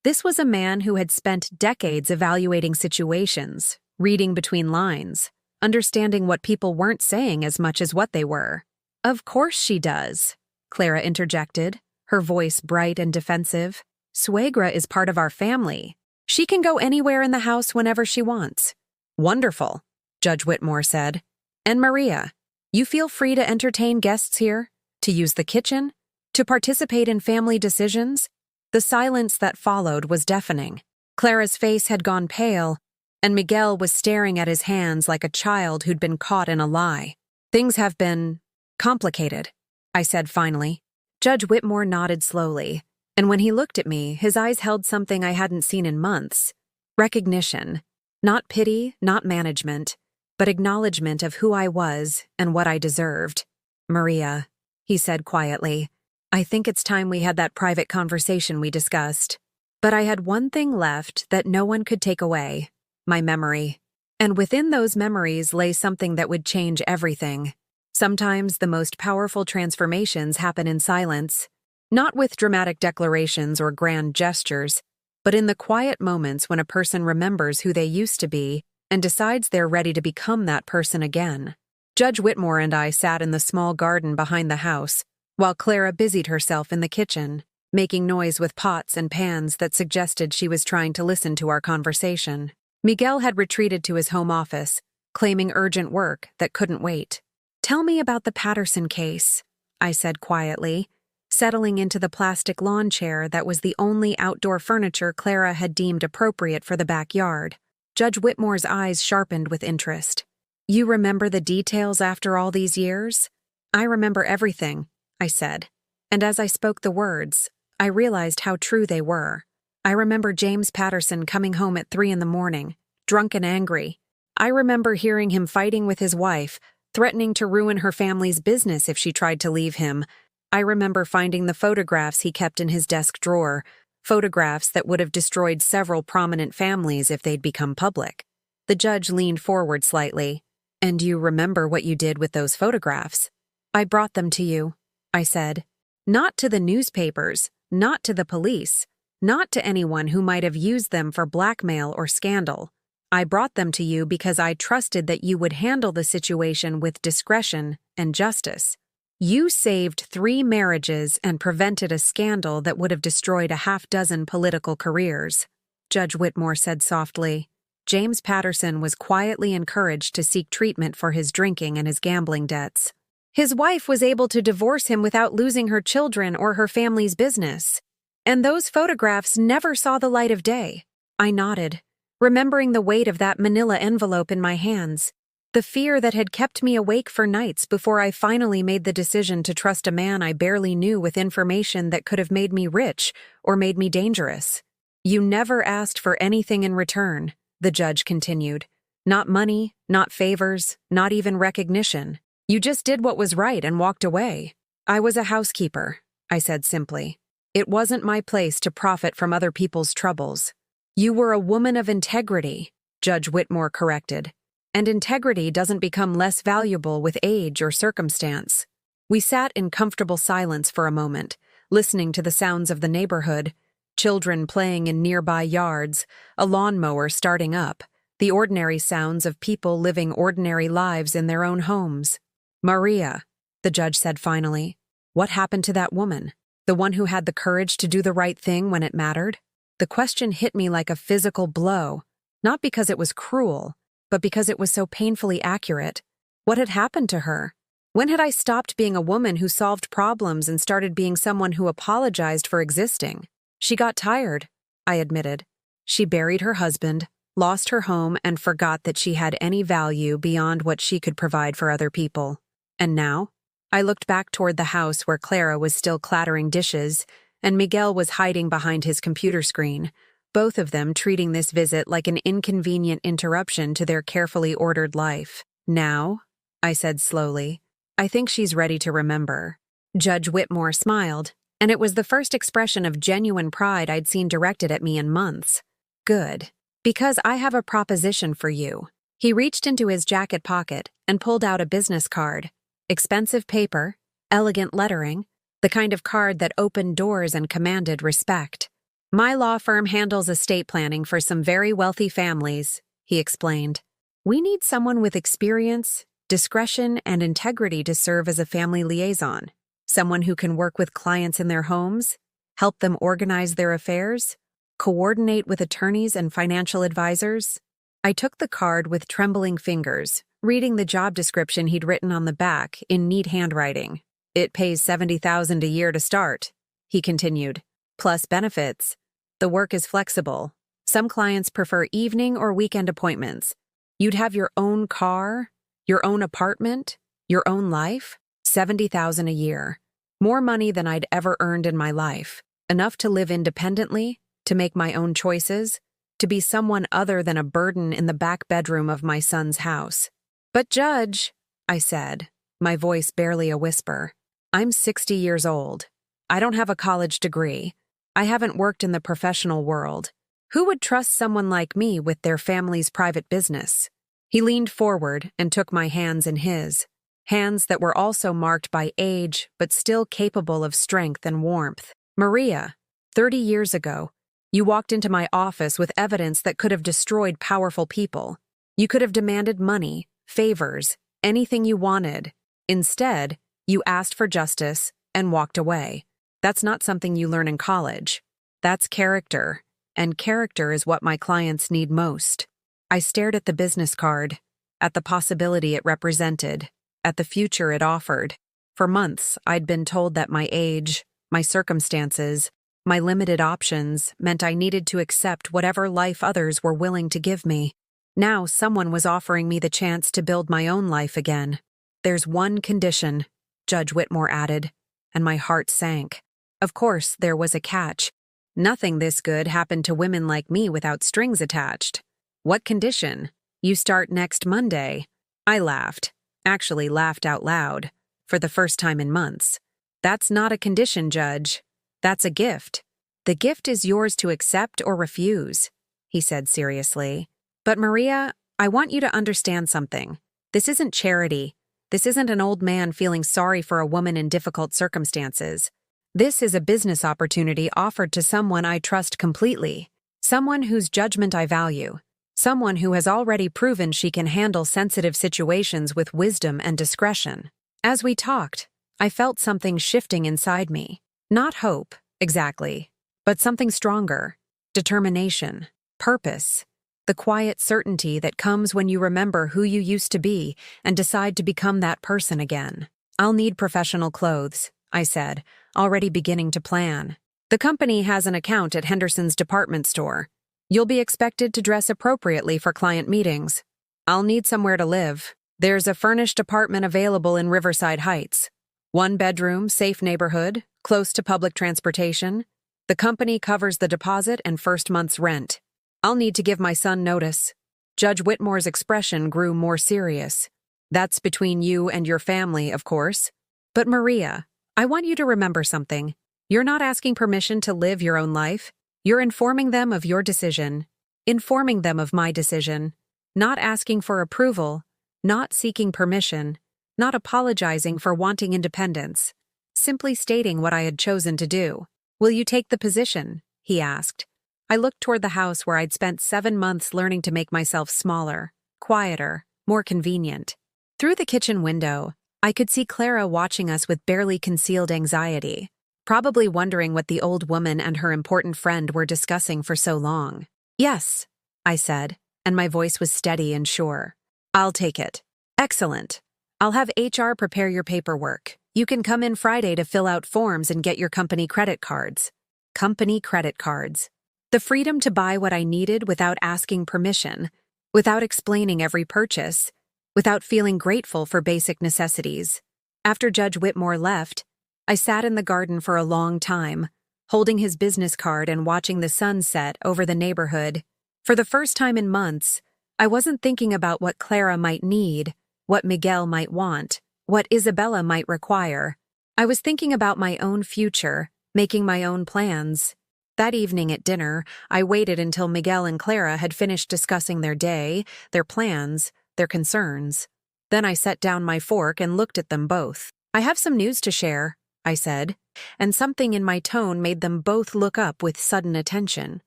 This was a man who had spent decades evaluating situations, reading between lines, understanding what people weren't saying as much as what they were. Of course she does, Clara interjected, her voice bright and defensive. Suegra is part of our family. She can go anywhere in the house whenever she wants. Wonderful, Judge Whitmore said. And Maria, you feel free to entertain guests here, to use the kitchen, to participate in family decisions. The silence that followed was deafening. Clara's face had gone pale, and Miguel was staring at his hands like a child who'd been caught in a lie. Things have been complicated, I said finally. Judge Whitmore nodded slowly, and when he looked at me, his eyes held something I hadn't seen in months. Recognition. Not pity, not management, but acknowledgement of who I was and what I deserved. Maria, he said quietly, I think it's time we had that private conversation we discussed. But I had one thing left that no one could take away, my memory. And within those memories lay something that would change everything. Sometimes the most powerful transformations happen in silence, not with dramatic declarations or grand gestures, but in the quiet moments when a person remembers who they used to be and decides they're ready to become that person again. Judge Whitmore and I sat in the small garden behind the house, while Clara busied herself in the kitchen, making noise with pots and pans that suggested she was trying to listen to our conversation. Miguel had retreated to his home office, claiming urgent work that couldn't wait. Tell me about the Patterson case, I said quietly, settling into the plastic lawn chair that was the only outdoor furniture Clara had deemed appropriate for the backyard. Judge Whitmore's eyes sharpened with interest. You remember the details after all these years? I remember everything, I said, and as I spoke the words, I realized how true they were. I remember James Patterson coming home at 3 a.m, drunk and angry. I remember hearing him fighting with his wife, threatening to ruin her family's business if she tried to leave him. I remember finding the photographs he kept in his desk drawer, photographs that would have destroyed several prominent families if they'd become public. The judge leaned forward slightly. And you remember what you did with those photographs? I brought them to you, I said. Not to the newspapers, not to the police, not to anyone who might have used them for blackmail or scandal. I brought them to you because I trusted that you would handle the situation with discretion and justice. You saved 3 marriages and prevented a scandal that would have destroyed a half-dozen political careers, Judge Whitmore said softly. James Patterson was quietly encouraged to seek treatment for his drinking and his gambling debts. His wife was able to divorce him without losing her children or her family's business. And those photographs never saw the light of day. I nodded, remembering the weight of that manila envelope in my hands, the fear that had kept me awake for nights before I finally made the decision to trust a man I barely knew with information that could have made me rich or made me dangerous. You never asked for anything in return, the judge continued. Not money, not favors, not even recognition. You just did what was right and walked away. I was a housekeeper, I said simply. It wasn't my place to profit from other people's troubles. You were a woman of integrity, Judge Whitmore corrected. And integrity doesn't become less valuable with age or circumstance. We sat in comfortable silence for a moment, listening to the sounds of the neighborhood, children playing in nearby yards, a lawnmower starting up, the ordinary sounds of people living ordinary lives in their own homes. Maria, the judge said finally, what happened to that woman? The one who had the courage to do the right thing when it mattered? The question hit me like a physical blow, not because it was cruel, but because it was so painfully accurate. What had happened to her? When had I stopped being a woman who solved problems and started being someone who apologized for existing? She got tired, I admitted. She buried her husband, lost her home, and forgot that she had any value beyond what she could provide for other people. And now? I looked back toward the house where Clara was still clattering dishes, and Miguel was hiding behind his computer screen, both of them treating this visit like an inconvenient interruption to their carefully ordered life. "Now," I said slowly, "I think she's ready to remember." Judge Whitmore smiled, and it was the first expression of genuine pride I'd seen directed at me in months. "Good. Because I have a proposition for you." He reached into his jacket pocket and pulled out a business card. Expensive paper, elegant lettering, the kind of card that opened doors and commanded respect. "My law firm handles estate planning for some very wealthy families," he explained. "We need someone with experience, discretion, and integrity to serve as a family liaison. Someone who can work with clients in their homes, help them organize their affairs, coordinate with attorneys and financial advisors." I took the card with trembling fingers, reading the job description he'd written on the back in neat handwriting. "It pays $70,000 a year to start," he continued, "plus benefits. The work is flexible. Some clients prefer evening or weekend appointments. You'd have your own car, your own apartment, your own life. $70,000 a year. More money than I'd ever earned in my life. Enough to live independently, to make my own choices, to be someone other than a burden in the back bedroom of my son's house." "But Judge," I said, my voice barely a whisper, "I'm 60 years old. I don't have a college degree. I haven't worked in the professional world. Who would trust someone like me with their family's private business?" He leaned forward and took my hands in his, hands that were also marked by age but still capable of strength and warmth. "Maria, 30 years ago, you walked into my office with evidence that could have destroyed powerful people. You could have demanded money, favors, anything you wanted. Instead, you asked for justice and walked away. That's not something you learn in college. That's character, and character is what my clients need most." I stared at the business card, at the possibility it represented, at the future it offered. For months, I'd been told that my age, my circumstances, my limited options meant I needed to accept whatever life others were willing to give me. Now someone was offering me the chance to build my own life again. "There's one condition," Judge Whitmore added, and my heart sank. Of course, there was a catch. Nothing this good happened to women like me without strings attached. "What condition?" "You start next Monday." I laughed, actually laughed out loud, for the first time in months. "That's not a condition, Judge. That's a gift. The gift is yours to accept or refuse," he said seriously. "But Maria, I want you to understand something. This isn't charity. This isn't an old man feeling sorry for a woman in difficult circumstances. This is a business opportunity offered to someone I trust completely, someone whose judgment I value, someone who has already proven she can handle sensitive situations with wisdom and discretion." As we talked, I felt something shifting inside me. Not hope, exactly, but something stronger. Determination, purpose, the quiet certainty that comes when you remember who you used to be and decide to become that person again. "I'll need professional clothes," I said, already beginning to plan. "The company has an account at Henderson's department store. You'll be expected to dress appropriately for client meetings. I'll need somewhere to live. There's a furnished apartment available in Riverside Heights. 1-bedroom, safe neighborhood, close to public transportation. The company covers the deposit and first month's rent. I'll need to give my son notice." Judge Whitmore's expression grew more serious. "That's between you and your family, of course. But Maria, I want you to remember something. You're not asking permission to live your own life. You're informing them of your decision, informing them of my decision, not asking for approval, not seeking permission, not apologizing for wanting independence, simply stating what I had chosen to do." "Will you take the position?" he asked. I looked toward the house where I'd spent 7 months learning to make myself smaller, quieter, more convenient. Through the kitchen window, I could see Clara watching us with barely concealed anxiety, probably wondering what the old woman and her important friend were discussing for so long. "Yes," I said, and my voice was steady and sure. "I'll take it." "Excellent. I'll have HR prepare your paperwork. You can come in Friday to fill out forms and get your company credit cards." Company credit cards. The freedom to buy what I needed without asking permission, without explaining every purchase, without feeling grateful for basic necessities. After Judge Whitmore left, I sat in the garden for a long time, holding his business card and watching the sun set over the neighborhood. For the first time in months, I wasn't thinking about what Clara might need, what Miguel might want, what Isabella might require. I was thinking about my own future, making my own plans. That evening at dinner, I waited until Miguel and Clara had finished discussing their day, their plans, their concerns. Then I set down my fork and looked at them both. "I have some news to share," I said, and something in my tone made them both look up with sudden attention.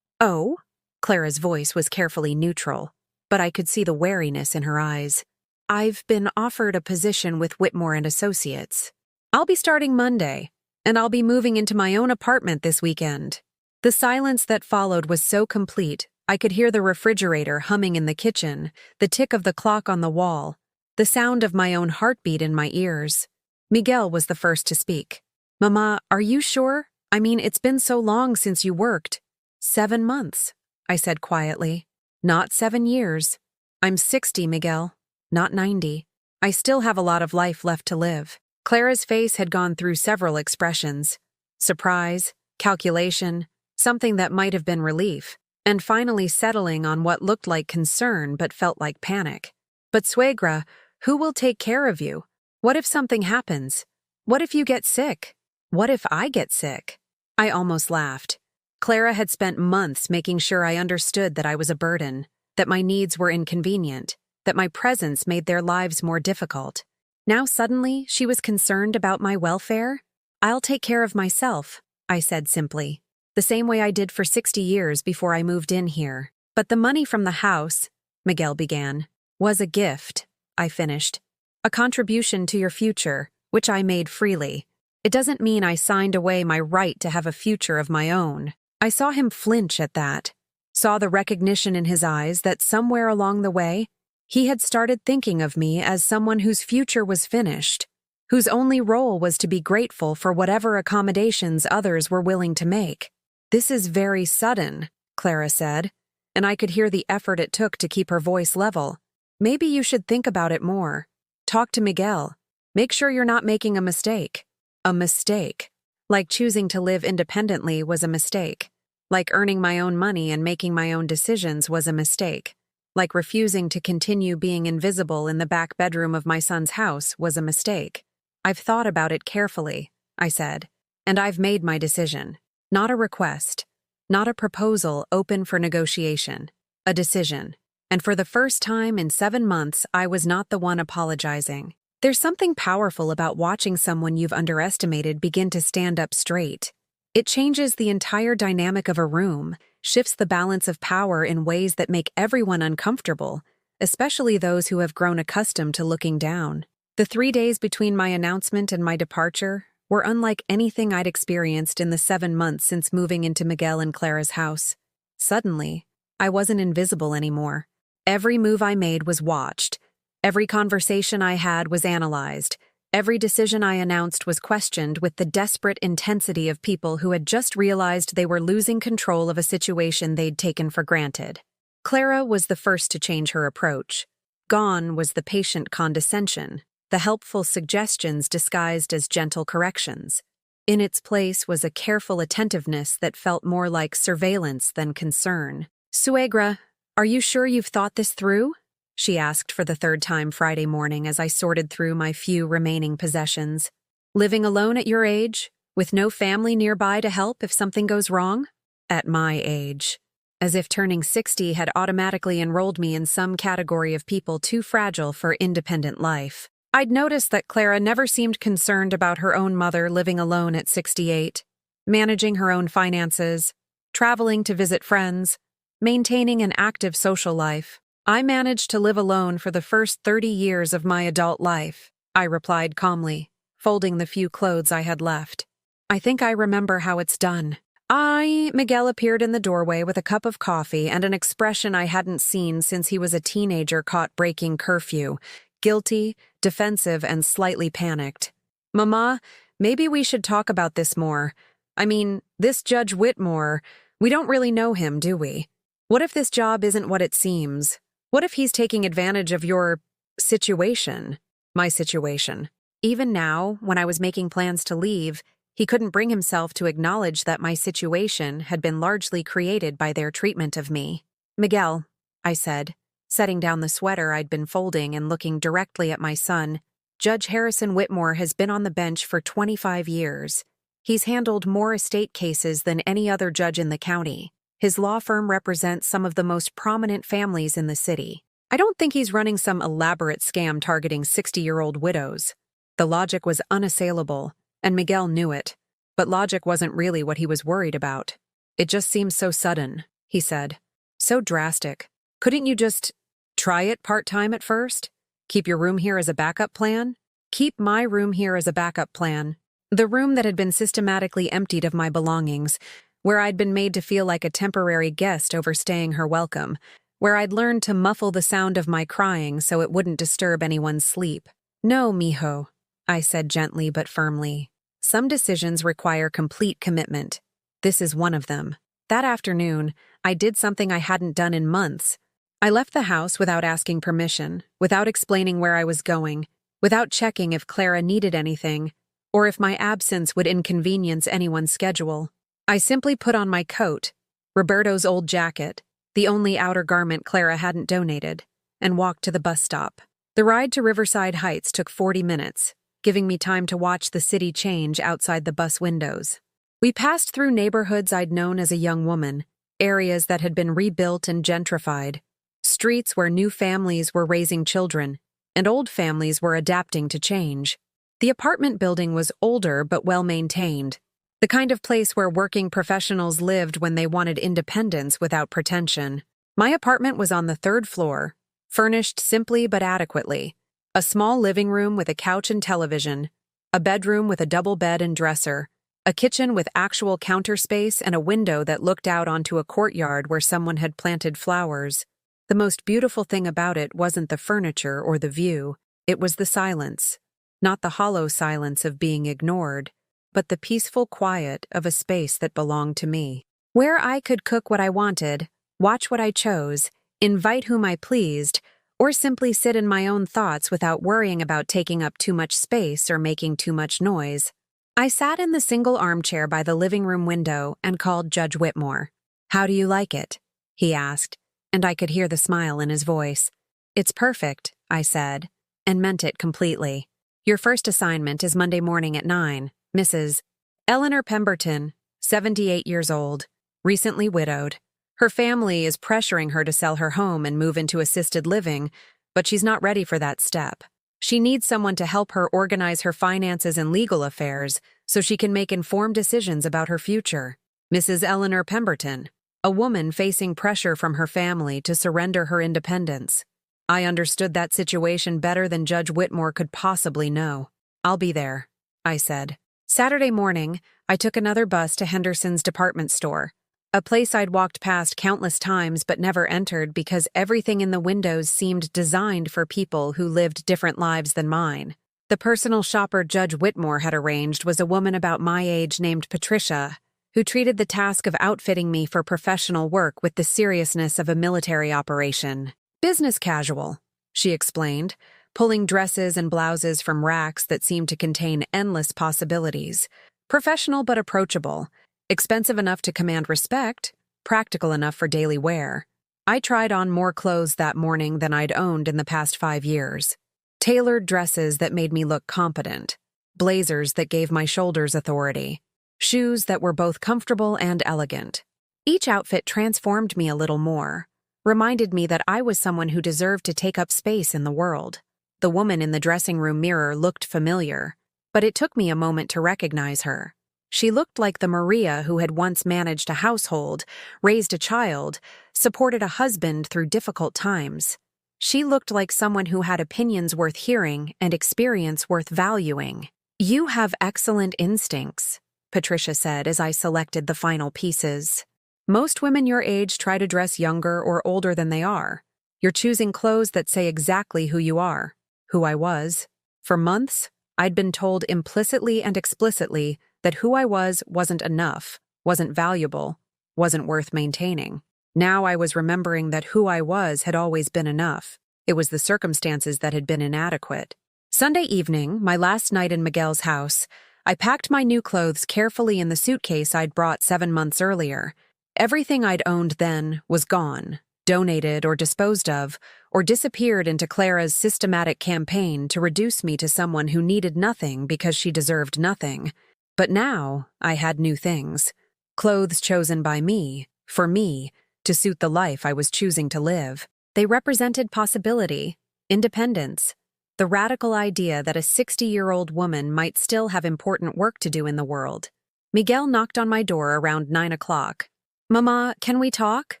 "Oh?" Clara's voice was carefully neutral, but I could see the wariness in her eyes. "I've been offered a position with Whitmore and Associates. I'll be starting Monday, and I'll be moving into my own apartment this weekend." The silence that followed was so complete, I could hear the refrigerator humming in the kitchen, the tick of the clock on the wall, the sound of my own heartbeat in my ears. Miguel was the first to speak. "Mama, are you sure? I mean, it's been so long since you worked." 7 months, I said quietly. "Not 7 years. I'm 60, Miguel, not 90. I still have a lot of life left to live." Clara's face had gone through several expressions: surprise, calculation, something that might have been relief, and finally settling on what looked like concern but felt like panic. "But Suegra, who will take care of you? What if something happens? What if you get sick? What if I get sick?" I almost laughed. Clara had spent months making sure I understood that I was a burden, that my needs were inconvenient, that my presence made their lives more difficult. Now suddenly she was concerned about my welfare? "I'll take care of myself," I said simply, the same way I did for 60 years before I moved in here. "But the money from the house," Miguel began, "was a gift," I finished. "A contribution to your future, which I made freely. It doesn't mean I signed away my right to have a future of my own." I saw him flinch at that, saw the recognition in his eyes that somewhere along the way, he had started thinking of me as someone whose future was finished, whose only role was to be grateful for whatever accommodations others were willing to make. "This is very sudden," Clara said, and I could hear the effort it took to keep her voice level. "Maybe you should think about it more. Talk to Miguel. Make sure you're not making a mistake." A mistake. Like choosing to live independently was a mistake. Like earning my own money and making my own decisions was a mistake. Like refusing to continue being invisible in the back bedroom of my son's house was a mistake. "I've thought about it carefully," I said, "and I've made my decision. Not a request, not a proposal open for negotiation, a decision. And for the first time in 7 months, I was not the one apologizing." There's something powerful about watching someone you've underestimated begin to stand up straight. It changes the entire dynamic of a room, shifts the balance of power in ways that make everyone uncomfortable, especially those who have grown accustomed to looking down. The 3 days between my announcement and my departure were unlike anything I'd experienced in the 7 months since moving into Miguel and Clara's house. Suddenly, I wasn't invisible anymore. Every move I made was watched. Every conversation I had was analyzed. Every decision I announced was questioned with the desperate intensity of people who had just realized they were losing control of a situation they'd taken for granted. Clara was the first to change her approach. Gone was the patient condescension, the helpful suggestions disguised as gentle corrections. In its place was a careful attentiveness that felt more like surveillance than concern. "Suegra, are you sure you've thought this through?" she asked for the 3rd time Friday morning as I sorted through my few remaining possessions. "Living alone at your age, with no family nearby to help if something goes wrong?" At my age. As if turning 60 had automatically enrolled me in some category of people too fragile for independent life. I'd noticed that Clara never seemed concerned about her own mother living alone at 68, managing her own finances, traveling to visit friends, maintaining an active social life. "I managed to live alone for the first 30 years of my adult life," I replied calmly, folding the few clothes I had left. "I think I remember how it's done." Miguel appeared in the doorway with a cup of coffee and an expression I hadn't seen since he was a teenager caught breaking curfew, guilty, defensive, and slightly panicked. "Mama, maybe we should talk about this more. I mean, this Judge Whitmore, we don't really know him, do we? What if this job isn't what it seems? What if he's taking advantage of your situation?" "My situation." Even now, when I was making plans to leave, he couldn't bring himself to acknowledge that my situation had been largely created by their treatment of me. "Miguel," I said, setting down the sweater I'd been folding and looking directly at my son, "Judge Harrison Whitmore has been on the bench for 25 years. He's handled more estate cases than any other judge in the county. His law firm represents some of the most prominent families in the city. I don't think he's running some elaborate scam targeting 60-year-old widows." The logic was unassailable, and Miguel knew it. But logic wasn't really what he was worried about. "It just seems so sudden," he said. "So drastic. Couldn't you just try it part-time at first? Keep your room here as a backup plan?" "Keep my room here as a backup plan." The room that had been systematically emptied of my belongings, where I'd been made to feel like a temporary guest overstaying her welcome, where I'd learned to muffle the sound of my crying so it wouldn't disturb anyone's sleep. "No, mijo," I said gently but firmly. "Some decisions require complete commitment. This is one of them." That afternoon, I did something I hadn't done in months. I left the house without asking permission, without explaining where I was going, without checking if Clara needed anything, or if my absence would inconvenience anyone's schedule. I simply put on my coat, Roberto's old jacket, the only outer garment Clara hadn't donated, and walked to the bus stop. The ride to Riverside Heights took 40 minutes, giving me time to watch the city change outside the bus windows. We passed through neighborhoods I'd known as a young woman, areas that had been rebuilt and gentrified, streets where new families were raising children, and old families were adapting to change. The apartment building was older but well-maintained, the kind of place where working professionals lived when they wanted independence without pretension. My apartment was on the 3rd floor, furnished simply but adequately. A small living room with a couch and television, a bedroom with a double bed and dresser, a kitchen with actual counter space and a window that looked out onto a courtyard where someone had planted flowers. The most beautiful thing about it wasn't the furniture or the view, it was the silence. Not the hollow silence of being ignored, but the peaceful quiet of a space that belonged to me. Where I could cook what I wanted, watch what I chose, invite whom I pleased, or simply sit in my own thoughts without worrying about taking up too much space or making too much noise. I sat in the single armchair by the living room window and called Judge Whitmore. "How do you like it?" he asked, and I could hear the smile in his voice. "It's perfect," I said, and meant it completely. "Your first assignment is Monday morning at 9, Mrs. Eleanor Pemberton, 78 years old, recently widowed. Her family is pressuring her to sell her home and move into assisted living, but she's not ready for that step. She needs someone to help her organize her finances and legal affairs so she can make informed decisions about her future. Mrs. Eleanor Pemberton, a woman facing pressure from her family to surrender her independence. I understood that situation better than Judge Whitmore could possibly know. "I'll be there," I said. Saturday morning, I took another bus to Henderson's department store, a place I'd walked past countless times but never entered because everything in the windows seemed designed for people who lived different lives than mine. The personal shopper Judge Whitmore had arranged was a woman about my age named Patricia, who treated the task of outfitting me for professional work with the seriousness of a military operation. "Business casual," she explained, pulling dresses and blouses from racks that seemed to contain endless possibilities. "Professional but approachable, expensive enough to command respect, practical enough for daily wear." I tried on more clothes that morning than I'd owned in the past 5 years. Tailored dresses that made me look competent, blazers that gave my shoulders authority, shoes that were both comfortable and elegant. Each outfit transformed me a little more, reminded me that I was someone who deserved to take up space in the world. The woman in the dressing room mirror looked familiar, but it took me a moment to recognize her. She looked like the Maria who had once managed a household, raised a child, supported a husband through difficult times. She looked like someone who had opinions worth hearing and experience worth valuing. "You have excellent instincts," Patricia said as I selected the final pieces. "Most women your age try to dress younger or older than they are. You're choosing clothes that say exactly who you are." Who I was. For months, I'd been told implicitly and explicitly that who I was wasn't enough, wasn't valuable, wasn't worth maintaining. Now I was remembering that who I was had always been enough. It was the circumstances that had been inadequate. Sunday evening, my last night in Miguel's house, I packed my new clothes carefully in the suitcase I'd brought 7 months earlier. Everything I'd owned then was gone, donated or disposed of, or disappeared into Clara's systematic campaign to reduce me to someone who needed nothing because she deserved nothing. But now, I had new things. Clothes chosen by me, for me, to suit the life I was choosing to live. They represented possibility, independence, the radical idea that a 60-year-old woman might still have important work to do in the world. Miguel knocked on my door around 9 o'clock. "Mama, can we talk?"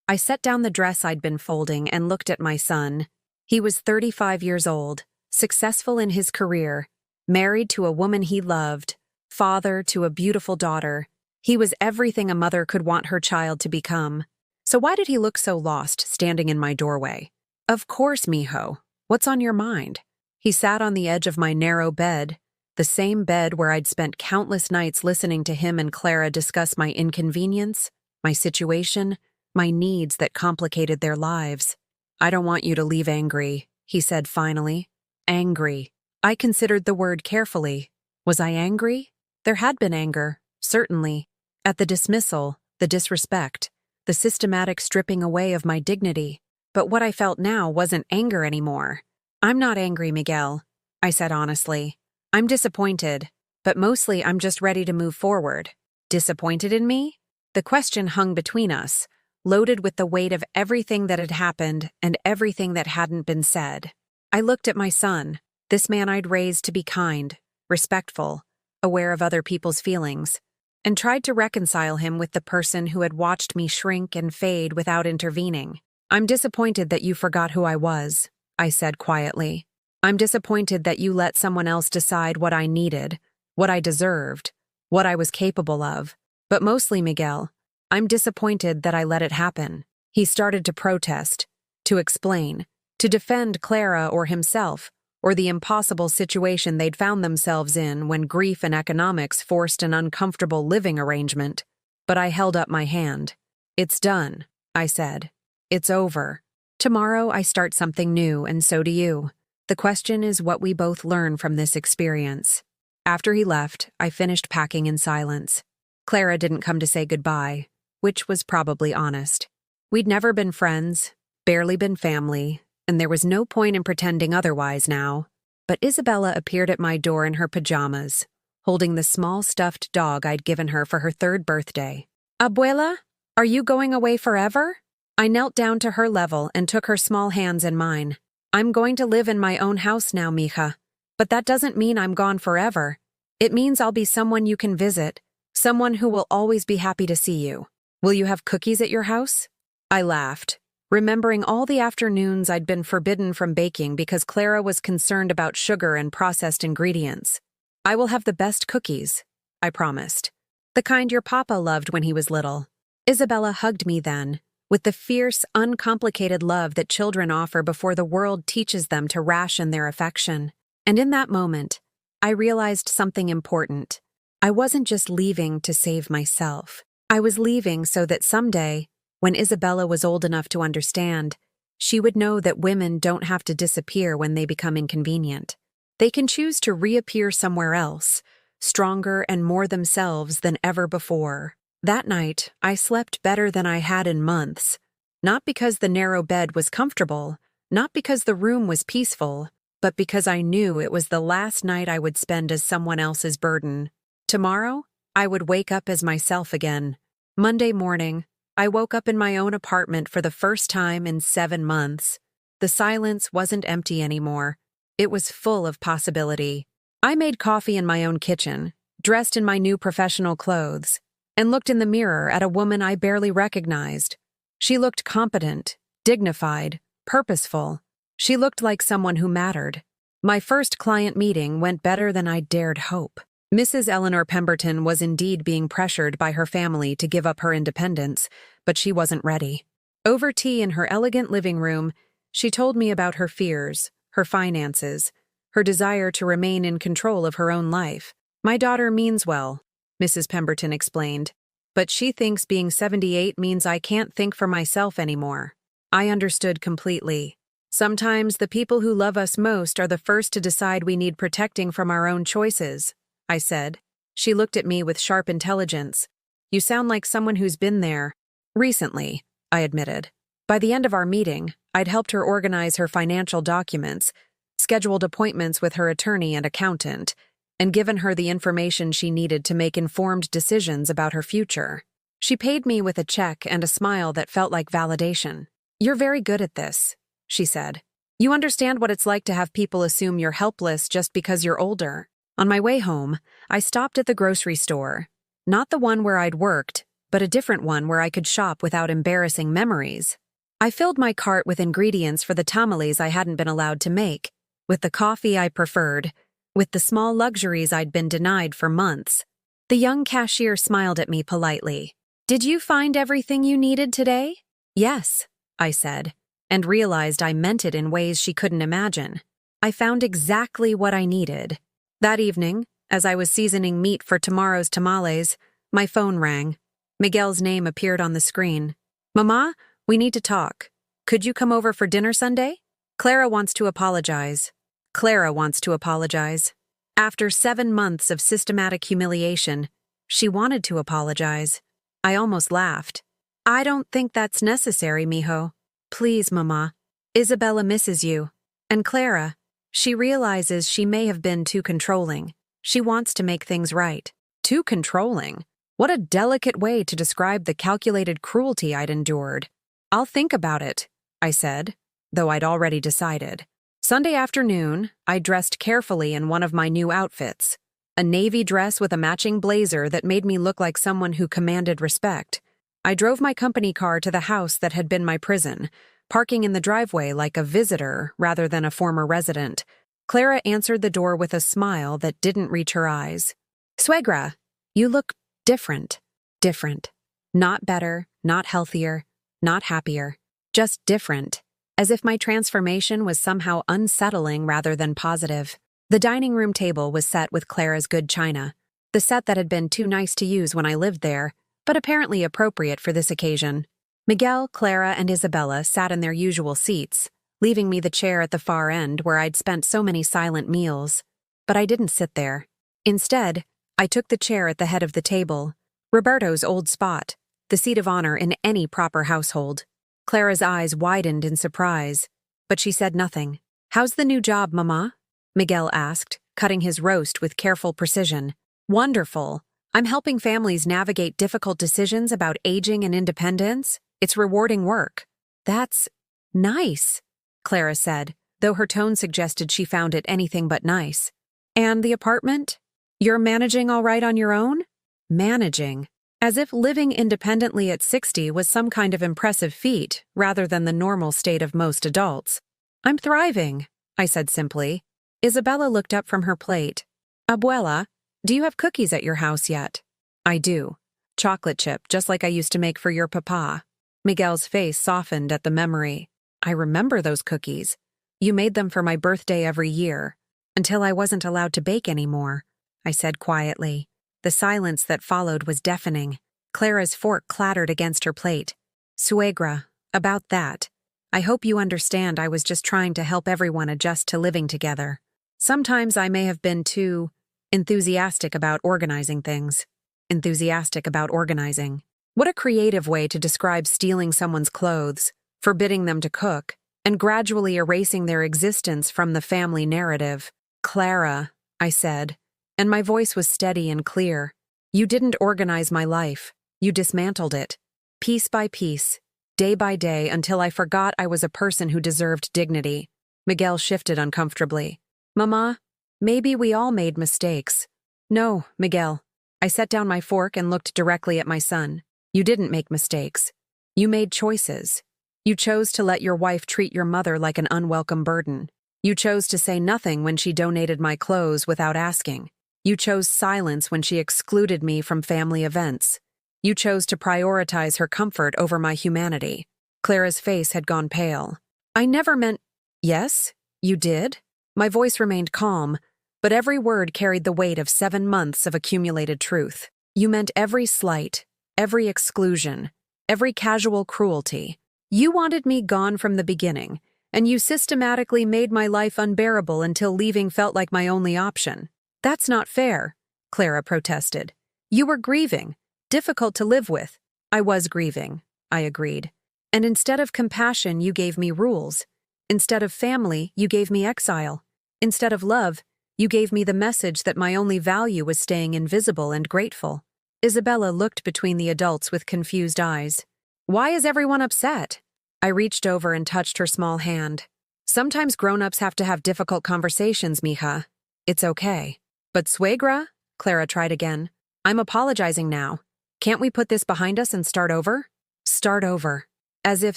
I set down the dress I'd been folding and looked at my son. He was 35 years old, successful in his career, married to a woman he loved, father to a beautiful daughter. He was everything a mother could want her child to become. So why did he look so lost, standing in my doorway? "Of course, mijo. What's on your mind?" He sat on the edge of my narrow bed, the same bed where I'd spent countless nights listening to him and Clara discuss my inconvenience, my situation, my needs that complicated their lives. "I don't want you to leave angry," he said finally. Angry. I considered the word carefully. Was I angry? There had been anger, certainly. At the dismissal, the disrespect, the systematic stripping away of my dignity. But what I felt now wasn't anger anymore. "I'm not angry, Miguel," I said honestly. "I'm disappointed, but mostly I'm just ready to move forward." Disappointed in me? The question hung between us, loaded with the weight of everything that had happened and everything that hadn't been said. I looked at my son, this man I'd raised to be kind, respectful, aware of other people's feelings, and tried to reconcile him with the person who had watched me shrink and fade without intervening. "I'm disappointed that you forgot who I was," I said quietly. "I'm disappointed that you let someone else decide what I needed, what I deserved, what I was capable of. But mostly, Miguel, I'm disappointed that I let it happen." He started to protest, to explain, to defend Clara or himself, or the impossible situation they'd found themselves in when grief and economics forced an uncomfortable living arrangement. But I held up my hand. "It's done," I said. "It's over. Tomorrow I start something new, and so do you. The question is what we both learn from this experience." After he left, I finished packing in silence. Clara didn't come to say goodbye, which was probably honest. We'd never been friends, barely been family, and there was no point in pretending otherwise now. But Isabella appeared at my door in her pajamas, holding the small stuffed dog I'd given her for her 3rd birthday. "Abuela, are you going away forever?" I knelt down to her level and took her small hands in mine. "I'm going to live in my own house now, mija. But that doesn't mean I'm gone forever. It means I'll be someone you can visit, someone who will always be happy to see you. Will you have cookies at your house?" I laughed, remembering all the afternoons I'd been forbidden from baking because Clara was concerned about sugar and processed ingredients. "I will have the best cookies," I promised. "The kind your papa loved when he was little." Isabella hugged me then, with the fierce, uncomplicated love that children offer before the world teaches them to ration their affection. And in that moment, I realized something important. I wasn't just leaving to save myself. I was leaving so that someday, when Isabella was old enough to understand, she would know that women don't have to disappear when they become inconvenient. They can choose to reappear somewhere else, stronger and more themselves than ever before. That night, I slept better than I had in months. Not because the narrow bed was comfortable, not because the room was peaceful, but because I knew it was the last night I would spend as someone else's burden. Tomorrow, I would wake up as myself again. Monday morning, I woke up in my own apartment for the first time in 7 months. The silence wasn't empty anymore. It was full of possibility. I made coffee in my own kitchen, dressed in my new professional clothes, and looked in the mirror at a woman I barely recognized. She looked competent, dignified, purposeful. She looked like someone who mattered. My first client meeting went better than I dared hope. Mrs. Eleanor Pemberton was indeed being pressured by her family to give up her independence, but she wasn't ready. Over tea in her elegant living room, she told me about her fears, her finances, her desire to remain in control of her own life. "My daughter means well," Mrs. Pemberton explained, "but she thinks being 78 means I can't think for myself anymore." I understood completely. Sometimes the people who love us most are the first to decide we need protecting from our own choices, I said. She looked at me with sharp intelligence. You sound like someone who's been there. Recently, I admitted. By the end of our meeting, I'd helped her organize her financial documents, scheduled appointments with her attorney and accountant, and given her the information she needed to make informed decisions about her future. She paid me with a check and a smile that felt like validation. You're very good at this, she said. You understand what it's like to have people assume you're helpless just because you're older. On my way home, I stopped at the grocery store. Not the one where I'd worked, but a different one where I could shop without embarrassing memories. I filled my cart with ingredients for the tamales I hadn't been allowed to make, with the coffee I preferred, with the small luxuries I'd been denied for months. The young cashier smiled at me politely. Did you find everything you needed today? Yes, I said, and realized I meant it in ways she couldn't imagine. I found exactly what I needed. That evening, as I was seasoning meat for tomorrow's tamales, my phone rang. Miguel's name appeared on the screen. Mama, we need to talk. Could you come over for dinner Sunday? Clara wants to apologize. Clara wants to apologize. After 7 months of systematic humiliation, she wanted to apologize. I almost laughed. I don't think that's necessary, mijo. Please, Mama. Isabella misses you. And Clara, she realizes she may have been too controlling. She wants to make things right. Too controlling? What a delicate way to describe the calculated cruelty I'd endured. I'll think about it, I said, though I'd already decided. Sunday afternoon, I dressed carefully in one of my new outfits, a navy dress with a matching blazer that made me look like someone who commanded respect. I drove my company car to the house that had been my prison, parking in the driveway like a visitor rather than a former resident. Clara answered the door with a smile that didn't reach her eyes. Suegra, you look different. Different. Not better, not healthier, not happier. Just different. As if my transformation was somehow unsettling rather than positive. The dining room table was set with Clara's good china, the set that had been too nice to use when I lived there, but apparently appropriate for this occasion. Miguel, Clara, and Isabella sat in their usual seats, leaving me the chair at the far end where I'd spent so many silent meals. But I didn't sit there. Instead, I took the chair at the head of the table, Roberto's old spot, the seat of honor in any proper household. Clara's eyes widened in surprise, but she said nothing. How's the new job, Mama? Miguel asked, cutting his roast with careful precision. Wonderful. I'm helping families navigate difficult decisions about aging and independence. It's rewarding work. That's nice, Clara said, though her tone suggested she found it anything but nice. And the apartment? You're managing all right on your own? Managing. As if living independently at 60 was some kind of impressive feat, rather than the normal state of most adults. I'm thriving, I said simply. Isabella looked up from her plate. Abuela, do you have cookies at your house yet? I do. Chocolate chip, just like I used to make for your papa. Miguel's face softened at the memory. I remember those cookies. You made them for my birthday every year. Until I wasn't allowed to bake anymore, I said quietly. The silence that followed was deafening. Clara's fork clattered against her plate. Suegra, about that. I hope you understand I was just trying to help everyone adjust to living together. Sometimes I may have been too enthusiastic about organizing things. Enthusiastic about organizing. What a creative way to describe stealing someone's clothes, forbidding them to cook, and gradually erasing their existence from the family narrative. Clara, I said, and my voice was steady and clear. You didn't organize my life. You dismantled it. Piece by piece, day by day, until I forgot I was a person who deserved dignity. Miguel shifted uncomfortably. Mama, maybe we all made mistakes. No, Miguel. I set down my fork and looked directly at my son. You didn't make mistakes. You made choices. You chose to let your wife treat your mother like an unwelcome burden. You chose to say nothing when she donated my clothes without asking. You chose silence when she excluded me from family events. You chose to prioritize her comfort over my humanity. Clara's face had gone pale. I never meant— Yes, you did. My voice remained calm, but every word carried the weight of 7 months of accumulated truth. You meant every slight, every exclusion, every casual cruelty. You wanted me gone from the beginning, and you systematically made my life unbearable until leaving felt like my only option. That's not fair, Clara protested. You were grieving, difficult to live with. I was grieving, I agreed. And instead of compassion, you gave me rules. Instead of family, you gave me exile. Instead of love, you gave me the message that my only value was staying invisible and grateful. Isabella looked between the adults with confused eyes. Why is everyone upset? I reached over and touched her small hand. Sometimes grown-ups have to have difficult conversations, mija. It's okay. But suegra? Clara tried again. I'm apologizing now. Can't we put this behind us and start over? Start over. As if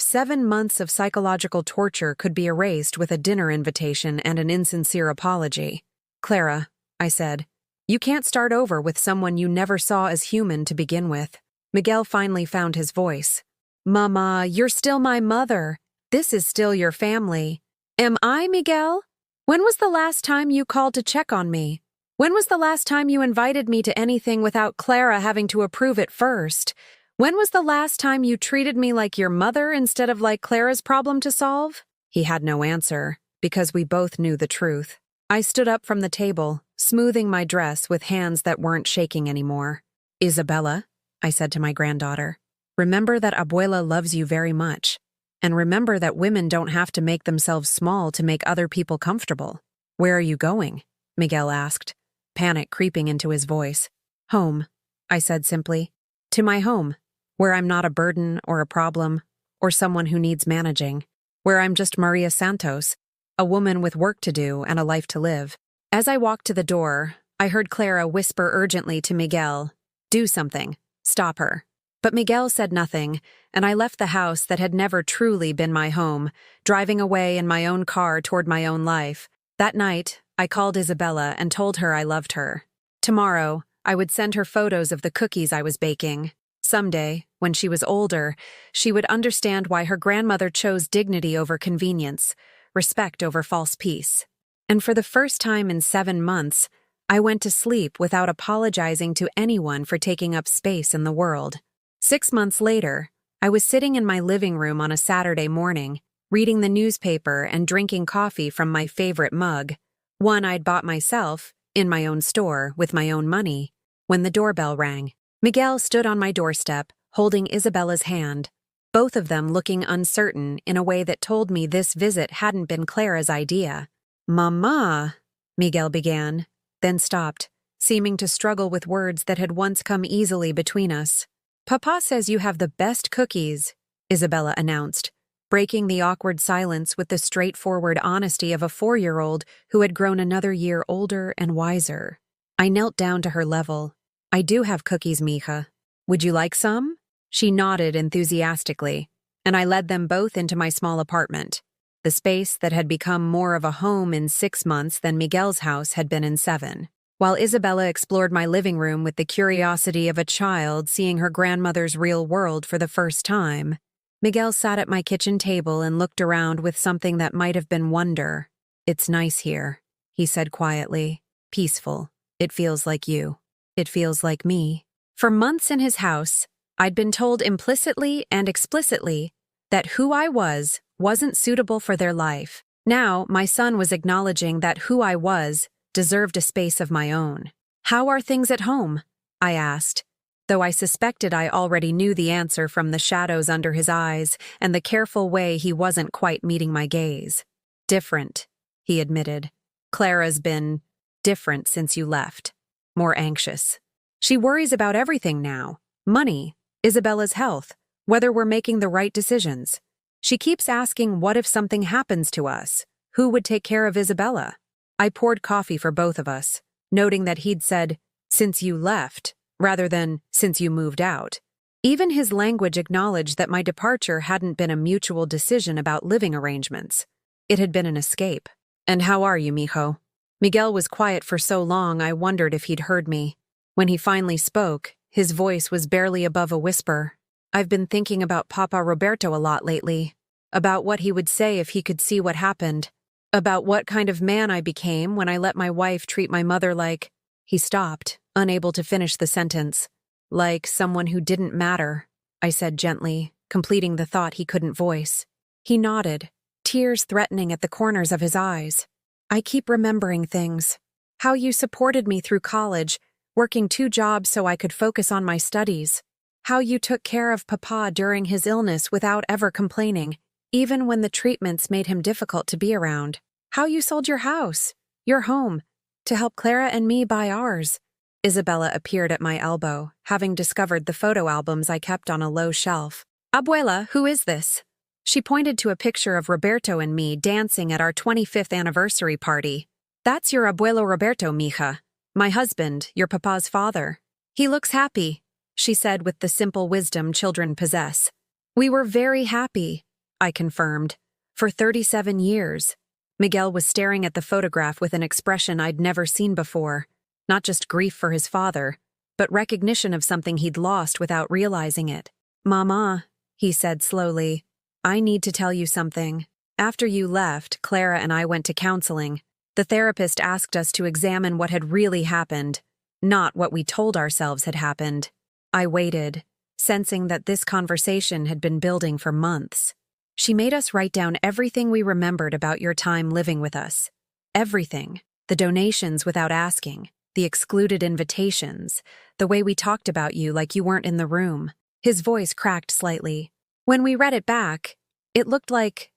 7 months of psychological torture could be erased with a dinner invitation and an insincere apology. Clara, I said, you can't start over with someone you never saw as human to begin with. Miguel finally found his voice. Mama, you're still my mother. This is still your family. Am I, Miguel? When was the last time you called to check on me? When was the last time you invited me to anything without Clara having to approve it first? When was the last time you treated me like your mother instead of like Clara's problem to solve? He had no answer, because we both knew the truth. I stood up from the table, smoothing my dress with hands that weren't shaking anymore. Isabella, I said to my granddaughter, remember that Abuela loves you very much. And remember that women don't have to make themselves small to make other people comfortable. Where are you going? Miguel asked, panic creeping into his voice. Home, I said simply. To my home, where I'm not a burden or a problem or someone who needs managing, where I'm just Maria Santos, a woman with work to do and a life to live. As I walked to the door, I heard Clara whisper urgently to Miguel, do something, stop her. But Miguel said nothing, and I left the house that had never truly been my home, driving away in my own car toward my own life. That night, I called Isabella and told her I loved her. Tomorrow, I would send her photos of the cookies I was baking. Someday, when she was older, she would understand why her grandmother chose dignity over convenience, respect over false peace. And for the first time in 7 months, I went to sleep without apologizing to anyone for taking up space in the world. 6 months later, I was sitting in my living room on a Saturday morning, reading the newspaper and drinking coffee from my favorite mug, one I'd bought myself, in my own store, with my own money, when the doorbell rang. Miguel stood on my doorstep, holding Isabella's hand, both of them looking uncertain in a way that told me this visit hadn't been Clara's idea. Mama, Miguel began, then stopped, seeming to struggle with words that had once come easily between us. Papa says you have the best cookies, Isabella announced, breaking the awkward silence with the straightforward honesty of a 4-year-old who had grown another year older and wiser. I knelt down to her level. I do have cookies, mija. Would you like some? She nodded enthusiastically, and I led them both into my small apartment, the space that had become more of a home in 6 months than Miguel's house had been in 7. While Isabella explored my living room with the curiosity of a child seeing her grandmother's real world for the first time, Miguel sat at my kitchen table and looked around with something that might have been wonder. It's nice here, he said quietly. Peaceful. It feels like you. It feels like me. For months in his house, I'd been told implicitly and explicitly that who I wasn't suitable for their life. Now, my son was acknowledging that who I was deserved a space of my own. How are things at home? I asked, though I suspected I already knew the answer from the shadows under his eyes and the careful way he wasn't quite meeting my gaze. Different, he admitted. Clara's been different since you left. More anxious. She worries about everything now. Money, Isabella's health, whether we're making the right decisions. She keeps asking what if something happens to us? Who would take care of Isabella? I poured coffee for both of us, noting that he'd said, since you left, rather than since you moved out. Even his language acknowledged that my departure hadn't been a mutual decision about living arrangements. It had been an escape. And how are you, mijo? Miguel was quiet for so long I wondered if he'd heard me. When he finally spoke, his voice was barely above a whisper. I've been thinking about Papa Roberto a lot lately, about what he would say if he could see what happened, about what kind of man I became when I let my wife treat my mother like— He stopped, unable to finish the sentence. Like someone who didn't matter, I said gently, completing the thought he couldn't voice. He nodded, tears threatening at the corners of his eyes. I keep remembering things. How you supported me through college, working 2 jobs so I could focus on my studies. How you took care of Papa during his illness without ever complaining, even when the treatments made him difficult to be around. How you sold your house, your home, to help Clara and me buy ours. Isabella appeared at my elbow, having discovered the photo albums I kept on a low shelf. Abuela, who is this? She pointed to a picture of Roberto and me dancing at our 25th anniversary party. That's your abuelo Roberto, mija. My husband, your papa's father. He looks happy, she said with the simple wisdom children possess. We were very happy, I confirmed. For 37 years. Miguel was staring at the photograph with an expression I'd never seen before. Not just grief for his father, but recognition of something he'd lost without realizing it. Mama, he said slowly, I need to tell you something. After you left, Clara and I went to counseling. The therapist asked us to examine what had really happened, not what we told ourselves had happened. I waited, sensing that this conversation had been building for months. She made us write down everything we remembered about your time living with us. Everything. The donations without asking. The excluded invitations, the way we talked about you like you weren't in the room. His voice cracked slightly. When we read it back, it looked like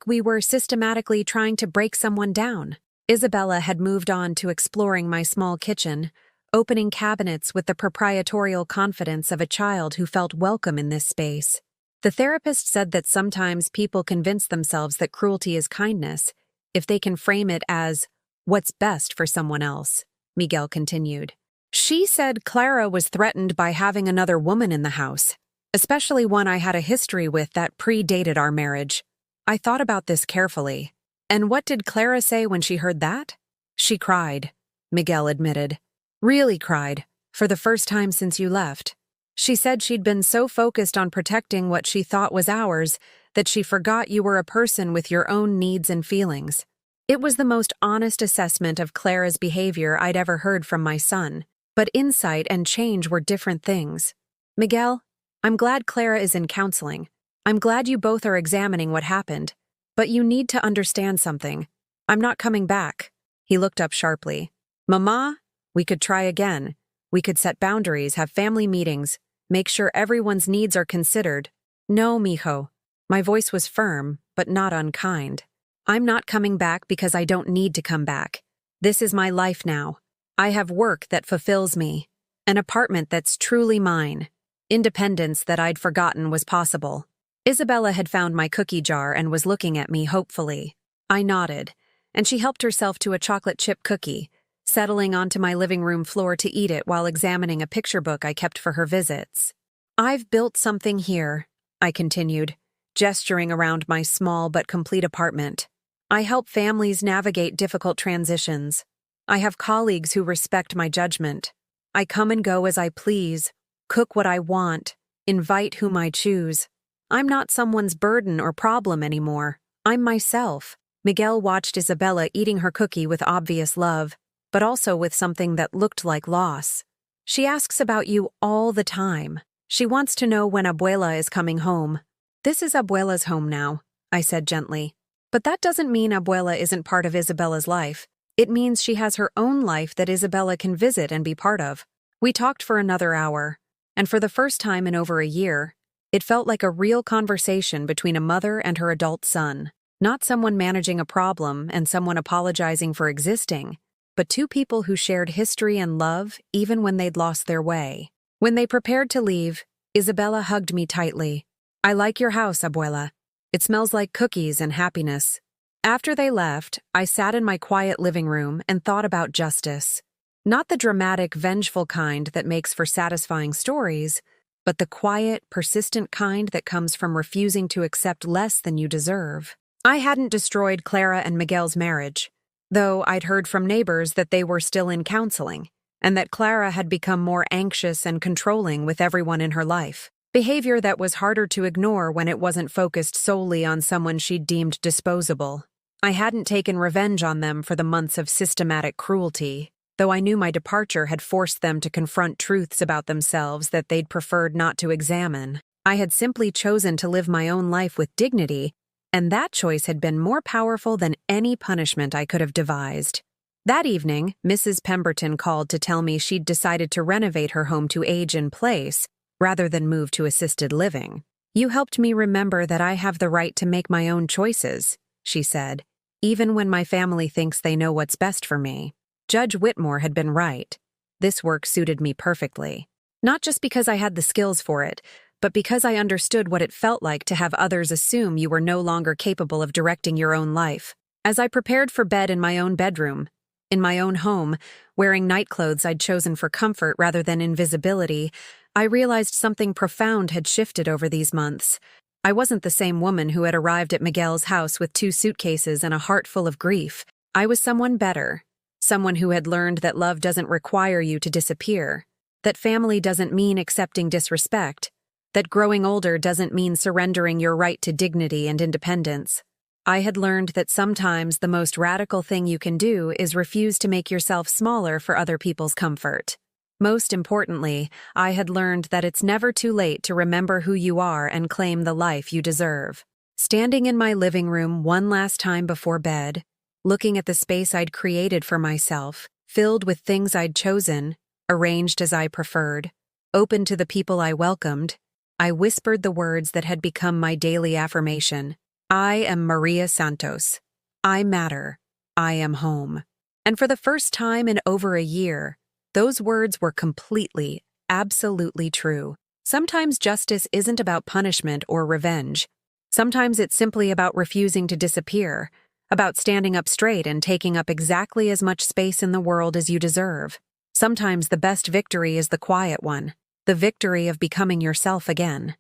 we were systematically trying to break someone down. Isabella had moved on to exploring my small kitchen, opening cabinets with the proprietorial confidence of a child who felt welcome in this space. The therapist said that sometimes people convince themselves that cruelty is kindness if they can frame it as what's best for someone else. Miguel continued. She said Clara was threatened by having another woman in the house, especially one I had a history with that predated our marriage. I thought about this carefully. And what did Clara say when she heard that? She cried, Miguel admitted. Really cried, for the first time since you left. She said she'd been so focused on protecting what she thought was ours that she forgot you were a person with your own needs and feelings. It was the most honest assessment of Clara's behavior I'd ever heard from my son, but insight and change were different things. Miguel, I'm glad Clara is in counseling. I'm glad you both are examining what happened. But you need to understand something. I'm not coming back. He looked up sharply. Mama, we could try again. We could set boundaries, have family meetings, make sure everyone's needs are considered. No, mijo. My voice was firm, but not unkind. I'm not coming back because I don't need to come back. This is my life now. I have work that fulfills me. An apartment that's truly mine. Independence that I'd forgotten was possible. Isabella had found my cookie jar and was looking at me hopefully. I nodded, and she helped herself to a chocolate chip cookie, settling onto my living room floor to eat it while examining a picture book I kept for her visits. I've built something here, I continued, gesturing around my small but complete apartment. I help families navigate difficult transitions. I have colleagues who respect my judgment. I come and go as I please, cook what I want, invite whom I choose. I'm not someone's burden or problem anymore. I'm myself. Miguel watched Isabella eating her cookie with obvious love, but also with something that looked like loss. She asks about you all the time. She wants to know when Abuela is coming home. This is Abuela's home now, I said gently. But that doesn't mean Abuela isn't part of Isabella's life. It means she has her own life that Isabella can visit and be part of. We talked for another hour, and for the first time in over a year, it felt like a real conversation between a mother and her adult son. Not someone managing a problem and someone apologizing for existing, but two people who shared history and love even when they'd lost their way. When they prepared to leave, Isabella hugged me tightly. I like your house, Abuela. It smells like cookies and happiness. After they left, I sat in my quiet living room and thought about justice. Not the dramatic, vengeful kind that makes for satisfying stories, but the quiet, persistent kind that comes from refusing to accept less than you deserve. I hadn't destroyed Clara and Miguel's marriage, though I'd heard from neighbors that they were still in counseling, and that Clara had become more anxious and controlling with everyone in her life. Behavior that was harder to ignore when it wasn't focused solely on someone she'd deemed disposable. I hadn't taken revenge on them for the months of systematic cruelty, though I knew my departure had forced them to confront truths about themselves that they'd preferred not to examine. I had simply chosen to live my own life with dignity And that choice had been more powerful than any punishment I could have devised. That evening, Mrs. Pemberton called to tell me she'd decided to renovate her home to age in place rather than move to assisted living. "You helped me remember that I have the right to make my own choices," she said, "even when my family thinks they know what's best for me." Judge Whitmore had been right. This work suited me perfectly. Not just because I had the skills for it, but because I understood what it felt like to have others assume you were no longer capable of directing your own life. As I prepared for bed in my own bedroom, in my own home, wearing nightclothes I'd chosen for comfort rather than invisibility, I realized something profound had shifted over these months. I wasn't the same woman who had arrived at Miguel's house with 2 suitcases and a heart full of grief. I was someone better, someone who had learned that love doesn't require you to disappear, that family doesn't mean accepting disrespect, that growing older doesn't mean surrendering your right to dignity and independence. I had learned that sometimes the most radical thing you can do is refuse to make yourself smaller for other people's comfort. Most importantly, I had learned that it's never too late to remember who you are and claim the life you deserve. Standing in my living room one last time before bed, looking at the space I'd created for myself, filled with things I'd chosen, arranged as I preferred, open to the people I welcomed, I whispered the words that had become my daily affirmation. I am Maria Santos. I matter. I am home. And for the first time in over a year, those words were completely, absolutely true. Sometimes justice isn't about punishment or revenge. Sometimes it's simply about refusing to disappear, about standing up straight and taking up exactly as much space in the world as you deserve. Sometimes the best victory is the quiet one, the victory of becoming yourself again.